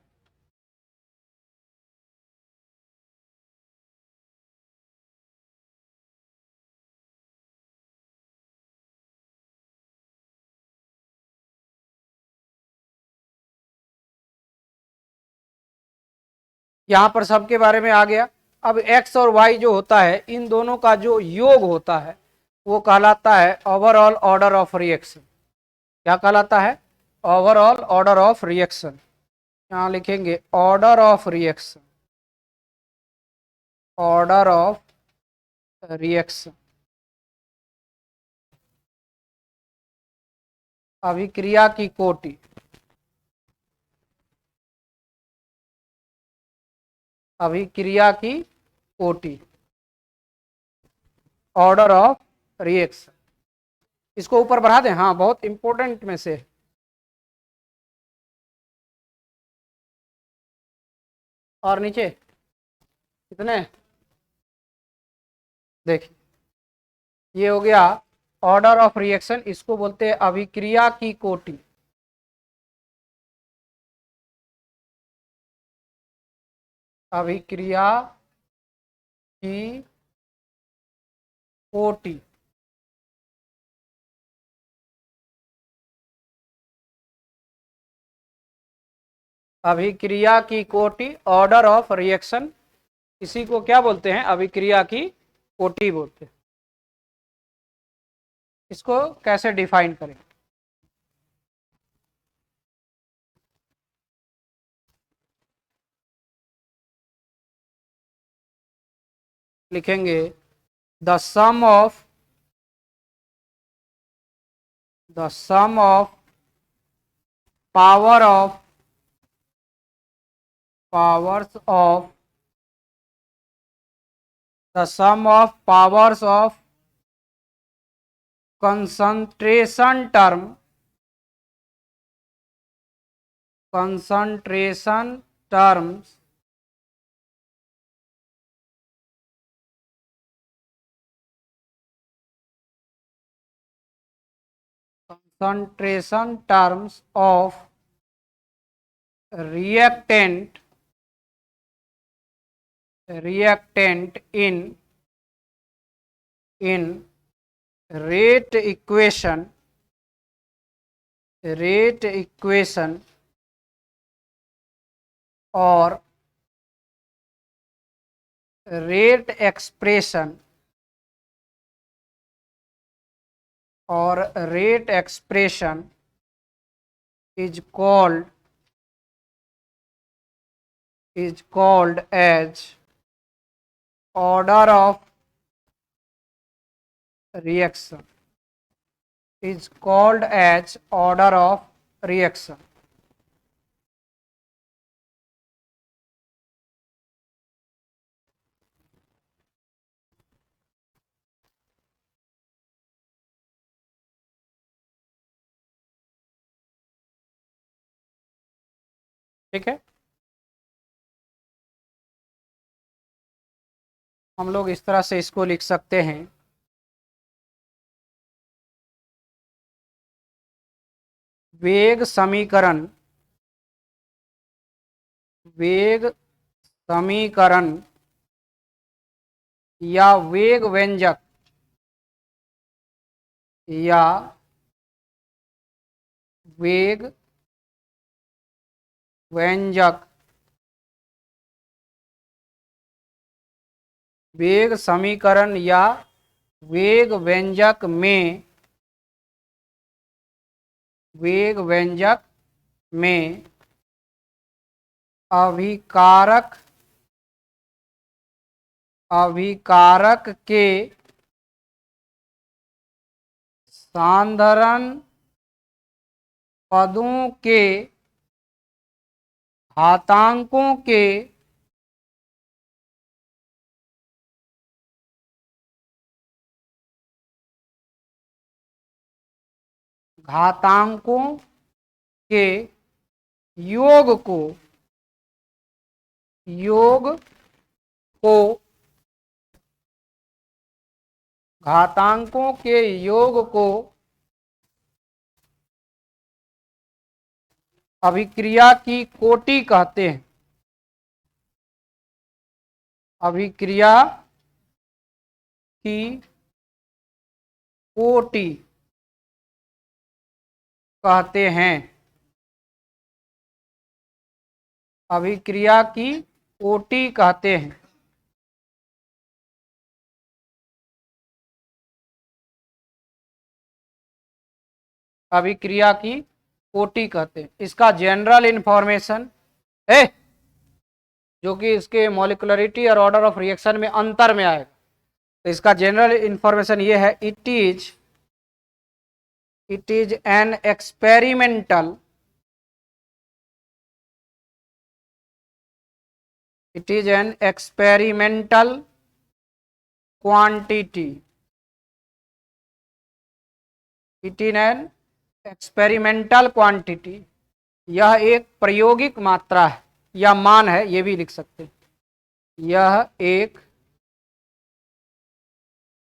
यहां पर सबके बारे में आ गया। अब एक्स और वाई जो होता है, इन दोनों का जो योग होता है वो कहलाता है ओवरऑल ऑर्डर ऑफ रिएक्शन। क्या कहलाता है? Overall order of reaction. यहां लिखेंगे order of reaction, order of reaction. अभिक्रिया की कोटि, अभिक्रिया की कोटि, ऑर्डर ऑफ रिएक्शन। इसको ऊपर बढ़ा दें, हाँ बहुत इंपॉर्टेंट में से। और नीचे कितने? देखिए ये हो गया ऑर्डर ऑफ रिएक्शन, इसको बोलते हैं अभिक्रिया की कोटि। अभिक्रिया की कोटि। अभिक्रिया की कोटि, ऑर्डर ऑफ रिएक्शन, इसी को क्या बोलते हैं? अभिक्रिया की कोटि बोलते हैं। इसको कैसे डिफाइन करें? लिखेंगे the sum of, the sum of power of, powers of, the sum of powers of concentration term, concentration terms concentration terms of reactant, reactant in rate equation, rate equation or rate expression, or rate expression is called as order of reaction, is called as order of reaction। ठीक है, हम लोग इस तरह से इसको लिख सकते हैं। वेग समीकरण, वेग समीकरण या वेग व्यंजक, या वेग व्यंजक, वेग समीकरण या वेग व्यंजक में, वेग व्यंजक में अभिकारक, अभिकारक के साधारण पदों के घातांकों के घातांकों के योग को, योग को, घातांकों के योग को अभिक्रिया की कोटि कहते हैं। अभिक्रिया की कोटि कहते हैं। अभिक्रिया की कोटि कहते हैं। अभिक्रिया की कोटि कहते हैं। इसका जनरल इंफॉर्मेशन है जो कि इसके मॉलिक्युलरिटी और ऑर्डर ऑफ रिएक्शन में अंतर में आएगा। तो इसका जनरल इंफॉर्मेशन ये है, it is an experimental, it is an experimental quantity, it is an experimental quantity, यह एक प्रायोगिक मात्रा है या मान है, ये भी लिख सकते हैं। यह एक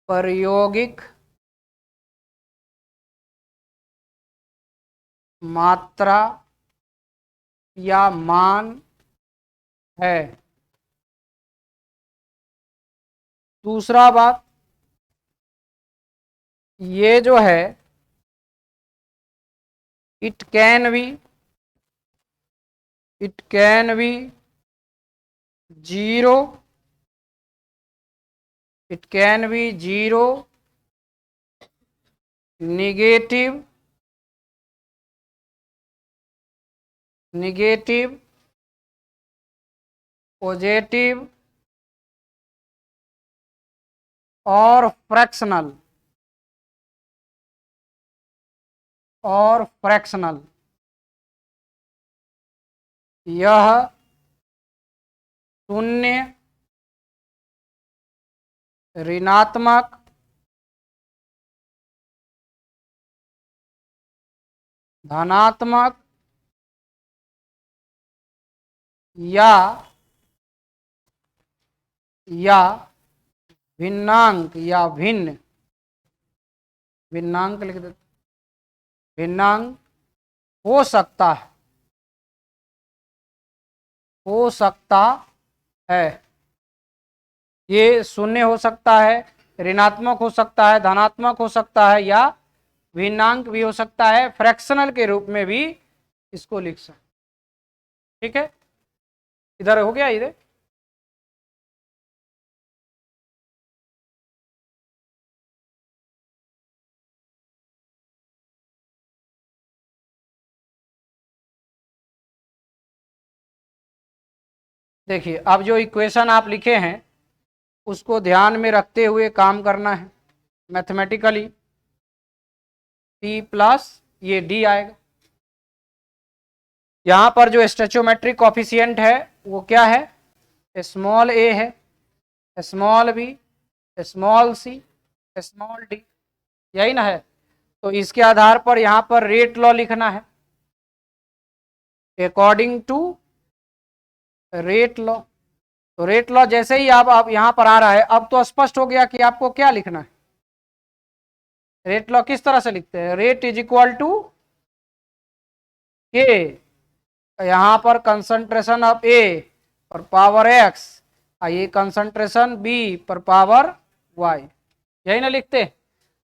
प्रायोगिक मात्रा या मान है। दूसरा बात, ये जो है it can be zero, it can be zero, negative, positive और फ्रैक्शनल, यह शून्य, ऋणात्मक, धनात्मक या भिन्नांक या भिन्नांक लिख देते, भिन्नांक हो सकता है। ये शून्य हो सकता है, ऋणात्मक हो सकता है, धनात्मक हो सकता है या भिन्नांक भी हो सकता है, फ्रैक्शनल के रूप में भी इसको लिख सकते। ठीक है, इधर हो गया। इधर देखिए, अब जो इक्वेशन आप लिखे हैं उसको ध्यान में रखते हुए काम करना है मैथमेटिकली। P प्लस ये D आएगा। यहां पर जो स्टोइचोमेट्रिक कोफिशिएंट है वो क्या है, स्मॉल a है, small b, small c, small d, यही ना है। तो इसके आधार पर यहां पर रेट लॉ लिखना है, अकॉर्डिंग टू रेट लॉ। तो रेट लॉ जैसे ही आप यहां पर आ रहा है, अब तो स्पष्ट हो गया कि आपको क्या लिखना है। रेट लॉ किस तरह से लिखते हैं, रेट इज इक्वल टू के, यहां पर कंसंट्रेशन ऑफ ए पर पावर एक्स, ये कंसंट्रेशन बी पर पावर वाई, यही ना लिखते।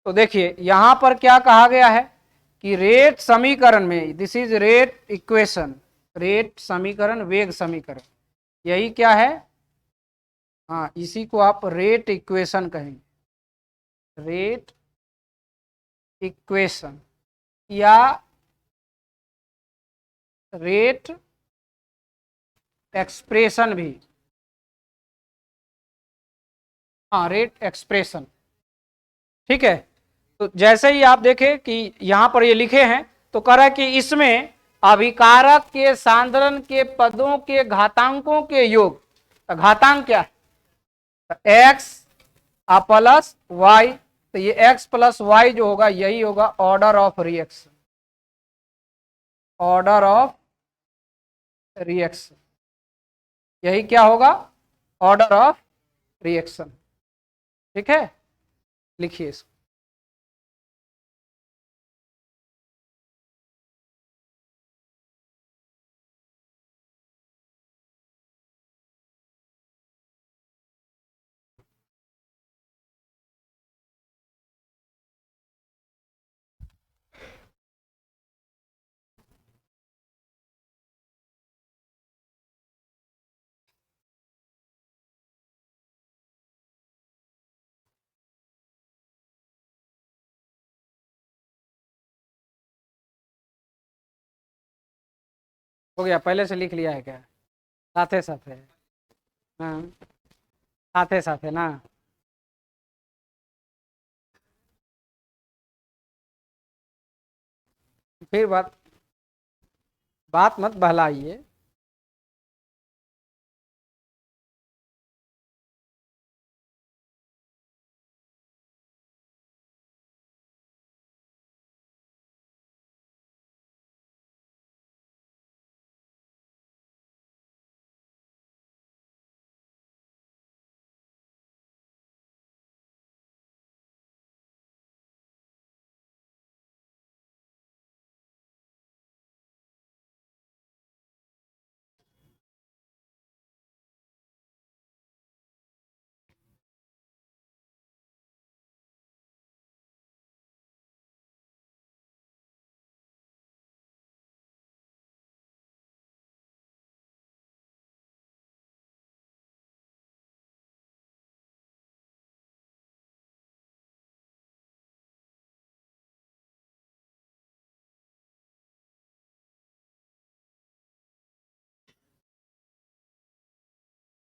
तो देखिए यहां पर क्या कहा गया है कि रेट समीकरण में, this is rate equation, rate समीकरण, वेग समीकरण, यही क्या है, हाँ इसी को आप रेट इक्वेशन कहेंगे, रेट इक्वेशन या रेट एक्सप्रेशन भी, हाँ रेट एक्सप्रेशन। ठीक है, तो जैसे ही आप देखें कि यहां पर ये लिखे हैं तो कह रहा है कि इसमें अभिकारक के सांद्रण के पदों के घातांकों के योग, तो घातांक क्या है, एक्स प्लस वाई, तो ये एक्स प्लस वाई जो होगा यही होगा order of reaction, order of reaction, यही क्या होगा, ऑर्डर ऑफ रिएक्शन। ठीक है, लिखिए इसको। हो गया, पहले से लिख लिया है क्या? साथे साथे। हाँ, साथे साथे ना। फिर बात बात मत बहलाइए।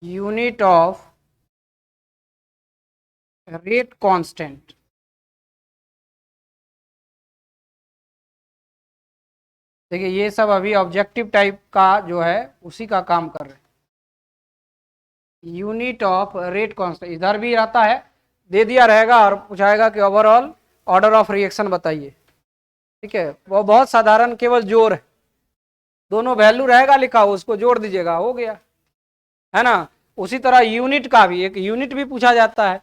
Unit of rate constant. देखिए ये सब अभी ऑब्जेक्टिव टाइप का जो है उसी का काम कर रहे हैं। यूनिट ऑफ रेट कांस्टेंट इधर भी आता है, दे दिया रहेगा और पूछाएगा कि ओवरऑल ऑर्डर ऑफ रिएक्शन बताइए। ठीक है, वो बहुत साधारण, केवल जोड़ है, दोनों वैल्यू रहेगा लिखा, उसको जोड़ दीजिएगा, हो गया, है ना। उसी तरह यूनिट का भी एक यूनिट भी पूछा जाता है।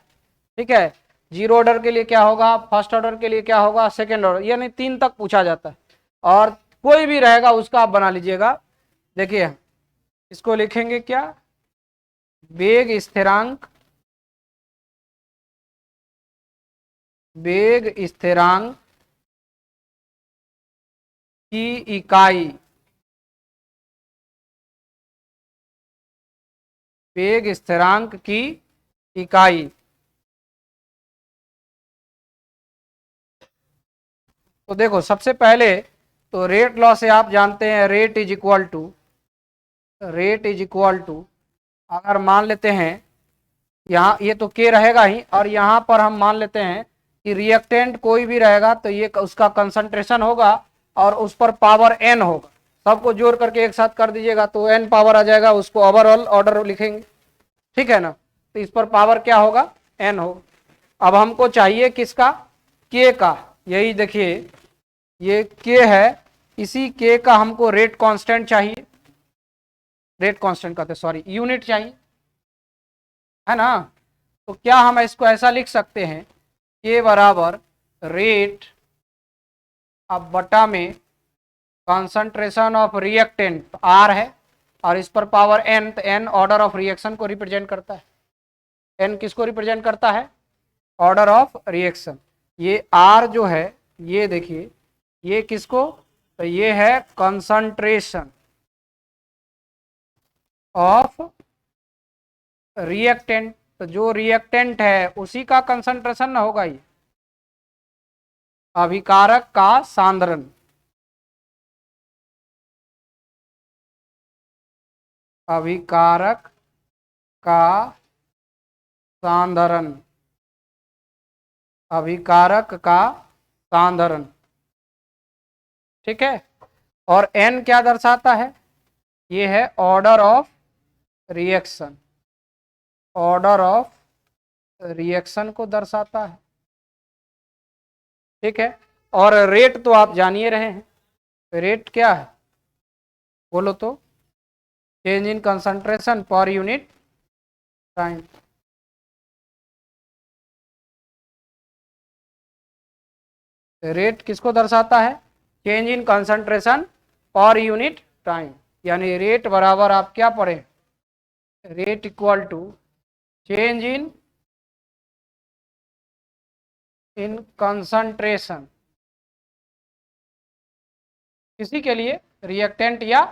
ठीक है, जीरो ऑर्डर के लिए क्या होगा, फर्स्ट ऑर्डर के लिए क्या होगा, सेकेंड ऑर्डर, यानी 3 तक पूछा जाता है। और कोई भी रहेगा उसका आप बना लीजिएगा। देखिए इसको लिखेंगे क्या, वेग स्थिरांक, वेग स्थिरांक की इकाई, वेग स्थिरांक की इकाई। तो देखो सबसे पहले तो रेट लॉ से आप जानते हैं, rate is equal to, rate is equal to, अगर मान लेते हैं यहाँ ये तो के रहेगा ही, और यहाँ पर हम मान लेते हैं कि रिएक्टेंट कोई भी रहेगा तो ये उसका कंसंट्रेशन होगा और उस पर पावर एन होगा। सबको जोड़ करके एक साथ कर दीजिएगा तो एन पावर आ जाएगा, उसको ओवरऑल ऑर्डर लिखेंगे। ठीक है ना, तो इस पर पावर क्या होगा, एन होगा। अब हमको चाहिए किसका, के का। यही देखिए ये के है, इसी के का हमको रेट कांस्टेंट चाहिए, रेट कांस्टेंट कहते सॉरी, यूनिट चाहिए, है ना। तो क्या हम इसको ऐसा लिख सकते हैं, के बराबर रेट अब बटा में कंसंट्रेशन ऑफ रिएक्टेंट आर है, और इस पर पावर एन, तो एन ऑर्डर ऑफ रिएक्शन को रिप्रेजेंट करता है। एन किसको रिप्रेजेंट करता है, ऑर्डर ऑफ रिएक्शन। ये आर जो है, ये देखिए ये किसको, तो ये है कंसंट्रेशन ऑफ रिएक्टेंट, तो जो रिएक्टेंट है उसी का कंसंट्रेशन ना होगा ये, अभिकारक का सांद्रण, अभिकारक का सांद्रण, अभिकारक का सांद्रण। ठीक है, और एन क्या दर्शाता है, ये है order of reaction, order of reaction को दर्शाता है। ठीक है, और रेट तो आप जानिए रहे हैं, रेट क्या है बोलो तो, change in concentration per unit time. Rate किसको दर्शाता है, change in concentration per unit time, यानी रेट बराबर आप क्या पढ़े, rate equal to change in concentration, किसी के लिए रिएक्टेंट या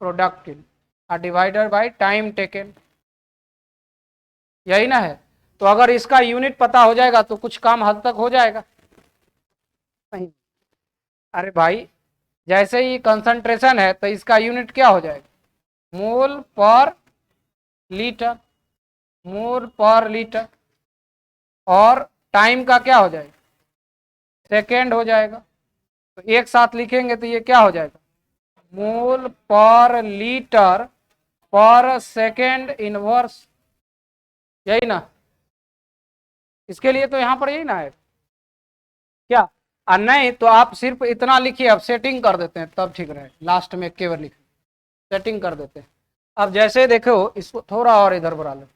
प्रोडक्ट के लिए, डिवाइडेड बाय टाइम टेकन, यही ना है। तो अगर इसका यूनिट पता हो जाएगा तो कुछ काम हद तक हो जाएगा। नहीं, अरे भाई जैसे ही कंसंट्रेशन है तो इसका यूनिट क्या हो जाएगा, मोल पर लीटर, मोल पर लीटर। और टाइम का क्या हो जाएगा, सेकेंड हो जाएगा। तो एक साथ लिखेंगे तो ये क्या हो जाएगा, मोल पर लीटर पर सेकेंड इनवर्स, यही ना। इसके लिए तो यहां पर यही ना है क्या, और नहीं तो आप सिर्फ इतना लिखिए, अब सेटिंग कर देते हैं तब ठीक रहे, लास्ट में केवल लिख सेटिंग कर देते हैं। अब जैसे देखो इसको थोड़ा और इधर बढ़ा लो,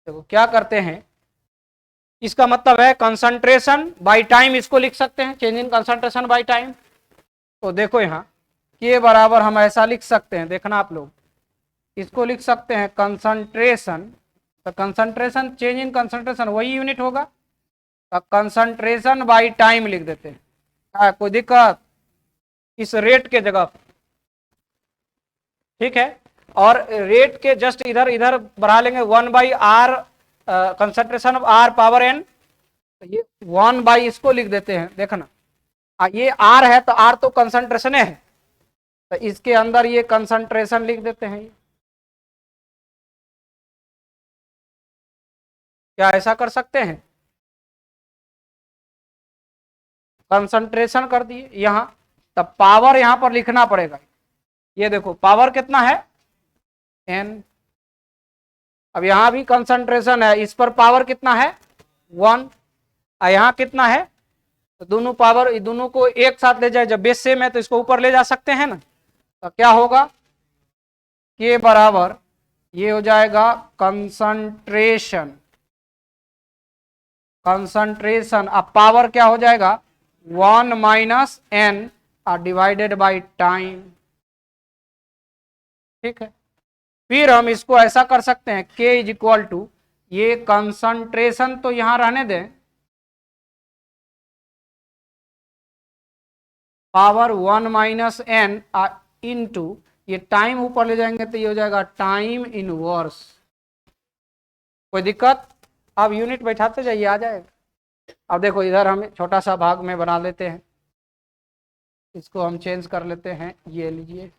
देखो क्या करते हैं, इसका मतलब है कंसंट्रेशन बाय टाइम, इसको लिख सकते हैं change in concentration by time. तो देखो यहाँ के बराबर हम ऐसा लिख सकते हैं, देखना आप लोग, इसको लिख सकते हैं कंसंट्रेशन, तो कंसंट्रेशन चेंज इन कंसंट्रेशन वही यूनिट होगा, तो कंसंट्रेशन बाय टाइम लिख देते हैं। कोई दिक्कत, इस रेट के जगह, ठीक है। और रेट के जस्ट इधर इधर बढ़ा लेंगे 1/r, concentration of r power n, तो ये 1 इसको लिख देते हैं, देखना ये r है तो r तो कंसंट्रेशन है, तो इसके अंदर ये कंसंट्रेशन लिख देते हैं। क्या ऐसा कर सकते हैं, कंसंट्रेशन कर दिए यहां, तब पावर यहां पर लिखना पड़ेगा। ये देखो पावर कितना है n, अब यहां भी कंसंट्रेशन है, इस पर पावर कितना है 1, और यहां कितना है, तो दोनों पावर दोनों को एक साथ ले जाए, जब बेस सेम है तो इसको ऊपर ले जा सकते हैं ना, तो क्या होगा के बराबर ये हो जाएगा कंसंट्रेशन, कंसंट्रेशन अब पावर क्या हो जाएगा 1 minus n divided by time, ठीक है। फिर हम इसको ऐसा कर सकते हैं k इज इक्वल टू, ये कंसंट्रेशन तो यहां रहने दें, पावर 1 माइनस n इंटू, ये टाइम ऊपर ले जाएंगे तो ये हो जाएगा टाइम इनवर्स। कोई दिक्कत, अब यूनिट बैठाते जाइए आ जाएगा। अब देखो इधर हम छोटा सा भाग में बना लेते हैं, इसको हम चेंज कर लेते हैं, ये लीजिए,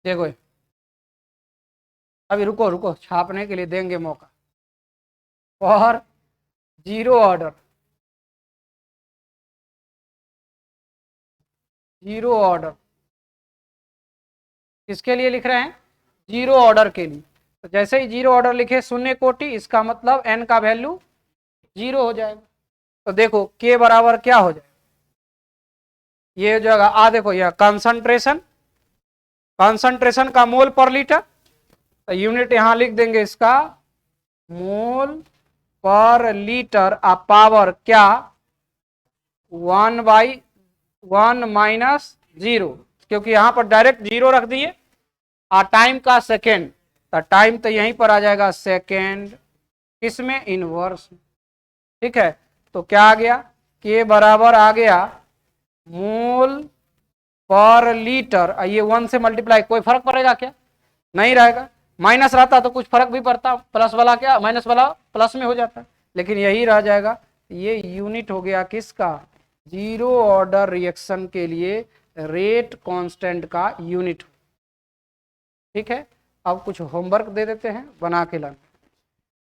देखो अभी रुको रुको, छापने के लिए देंगे मौका। और जीरो ऑर्डर, जीरो ऑर्डर किसके लिए लिख रहे हैं, जीरो ऑर्डर के लिए। तो जैसे ही जीरो ऑर्डर लिखे शून्य कोटि, इसका मतलब n का वैल्यू जीरो हो जाएगा। तो देखो k बराबर क्या हो जाएगा, ये हो जाएगा देखो यह कंसंट्रेशन, कंसंट्रेशन का मोल पर लीटर, तो यूनिट यहां लिख देंगे इसका मोल पर लीटर, पावर क्या 1/1 माइनस जीरो, क्योंकि यहां पर डायरेक्ट जीरो रख दिए, टाइम का सेकेंड, तो टाइम तो यहीं पर आ जाएगा सेकेंड, किसमें इनवर्स, ठीक है। तो क्या आ गया, के बराबर आ गया मोल पर लीटर, ये 1 से मल्टीप्लाई, कोई फर्क पड़ेगा क्या, नहीं रहेगा, माइनस रहता तो कुछ फर्क भी पड़ता, प्लस वाला क्या माइनस वाला प्लस में हो जाता, लेकिन यही रह जाएगा। ये यूनिट हो गया किसका, जीरो ऑर्डर रिएक्शन के लिए रेट कांस्टेंट का यूनिट, ठीक है। अब कुछ होमवर्क दे देते हैं बना के लाना,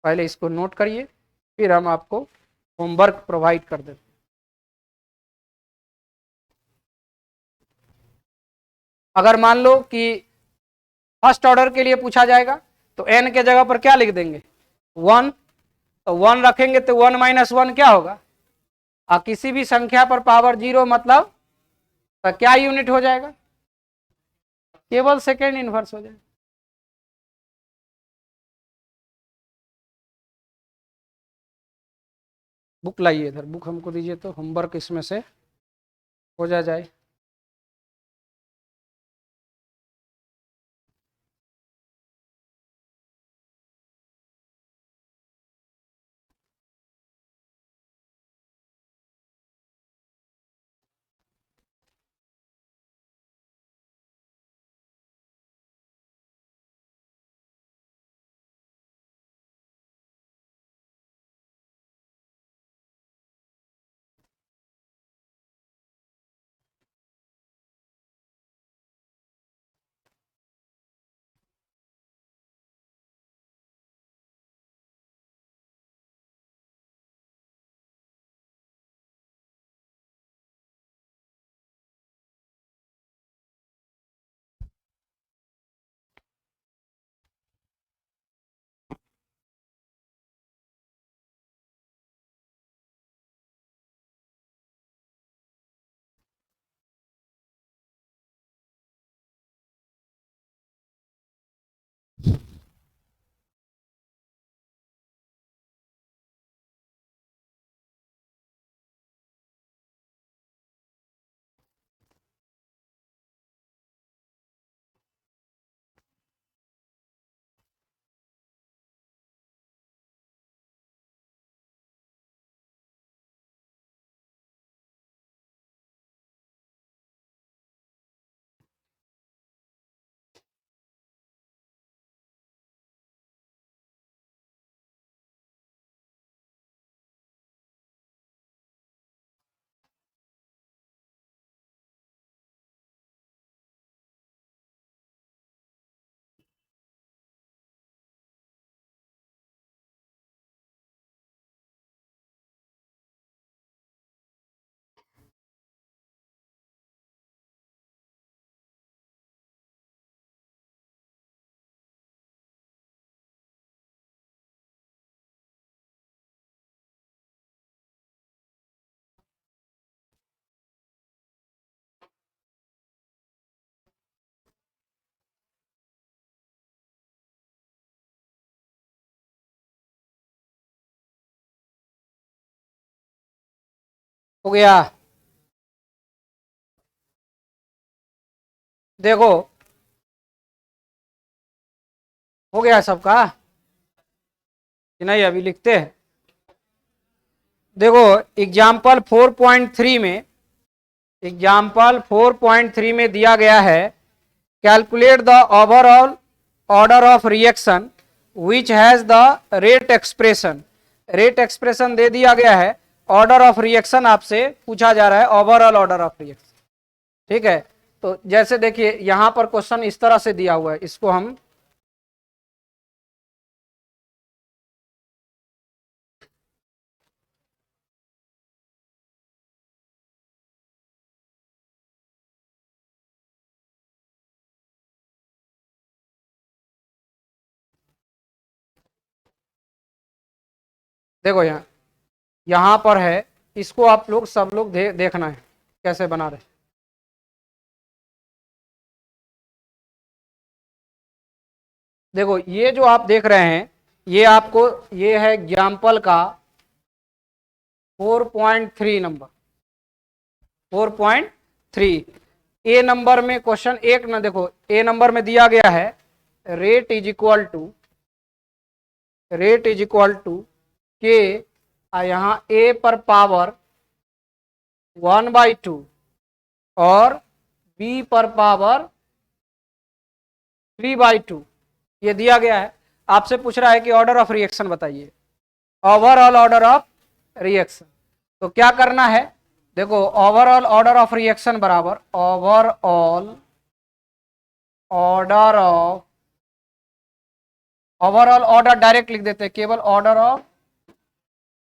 पहले इसको नोट करिए, फिर हम आपको होमवर्क प्रोवाइड कर देते हैं। अगर मान लो कि फर्स्ट ऑर्डर के लिए पूछा जाएगा तो n के जगह पर क्या लिख देंगे 1, तो 1 रखेंगे तो 1 माइनस 1 क्या होगा, किसी भी संख्या पर पावर जीरो मतलब तो क्या यूनिट हो जाएगा, केवल सेकेंड इनवर्स हो जाएगा। बुक लाइए इधर, बुक हमको दीजिए तो होमवर्क इसमें से हो जाए। हो गया। देखो हो गया सबका कि नहीं, अभी लिखते हैं। देखो एग्जाम्पल 4.3 में, एग्जाम्पल 4.3 में दिया गया है calculate the overall order of reaction which has the rate expression. Rate expression दे दिया गया है, ऑर्डर ऑफ रिएक्शन आपसे पूछा जा रहा है, ओवरऑल ऑर्डर ऑफ रिएक्शन। ठीक है, तो जैसे देखिए यहां पर क्वेश्चन इस तरह से दिया हुआ है, इसको हम देखो यहां पर है, इसको आप लोग सब लोग देखना है कैसे बना रहे। देखो ये जो आप देख रहे हैं, ये आपको, ये है एग्जाम्पल का 4.3 नंबर, 4.3 ए नंबर में क्वेश्चन एक ना, देखो ए नंबर में दिया गया है rate is equal to, rate is equal to K, यहाँ ए पर पावर 1/2 और बी पर पावर 3/2, ये दिया गया है। आपसे पूछ रहा है कि ऑर्डर ऑफ रिएक्शन बताइए, ओवरऑल ऑर्डर ऑफ रिएक्शन। तो क्या करना है, देखो ओवरऑल ऑर्डर ऑफ रिएक्शन बराबर overall order of, overall order direct लिख देते हैं, केवल ऑर्डर ऑफ,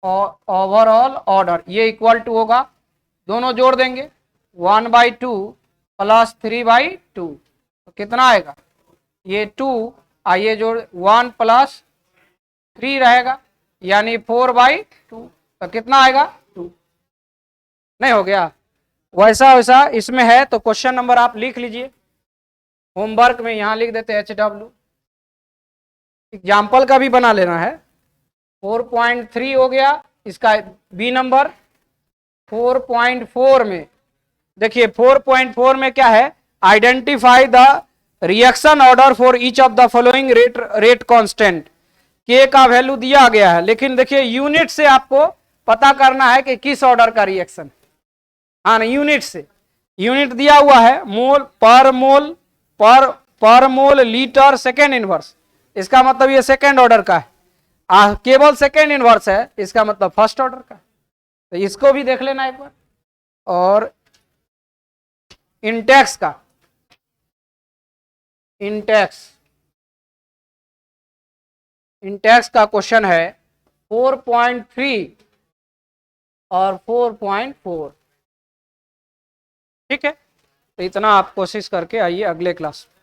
ओवरऑल ऑर्डर, ये इक्वल टू होगा, दोनों जोड़ देंगे 1/2 प्लस 3/2, तो कितना आएगा, ये 2, आइए जोड़ 1 प्लस 3 रहेगा, यानी 4/2, तो कितना आएगा 2। नहीं हो गया, वैसा वैसा इसमें है, तो क्वेश्चन नंबर आप लिख लीजिए, होमवर्क में यहां लिख देते HW, एग्जाम्पल का भी बना लेना है। 4.3 हो गया, इसका बी नंबर। 4.4 में देखिए, 4.4 में क्या है, identify the reaction order for each of the following rate constant. के का वैल्यू दिया गया है, लेकिन देखिए यूनिट से आपको पता करना है कि किस ऑर्डर का रिएक्शन। हाँ ना, यूनिट से, यूनिट दिया हुआ है मोल पर मोल, पर मोल लीटर सेकेंड इनवर्स, इसका मतलब ये सेकेंड ऑर्डर का है। केवल सेकेंड इनवर्स है, इसका मतलब फर्स्ट ऑर्डर का। तो इसको भी देख लेना एक बार। और इंटेक्स का, इंटेक्स का क्वेश्चन है 4.3 और 4.4। ठीक है, तो इतना आप कोशिश करके आइए अगले क्लास में।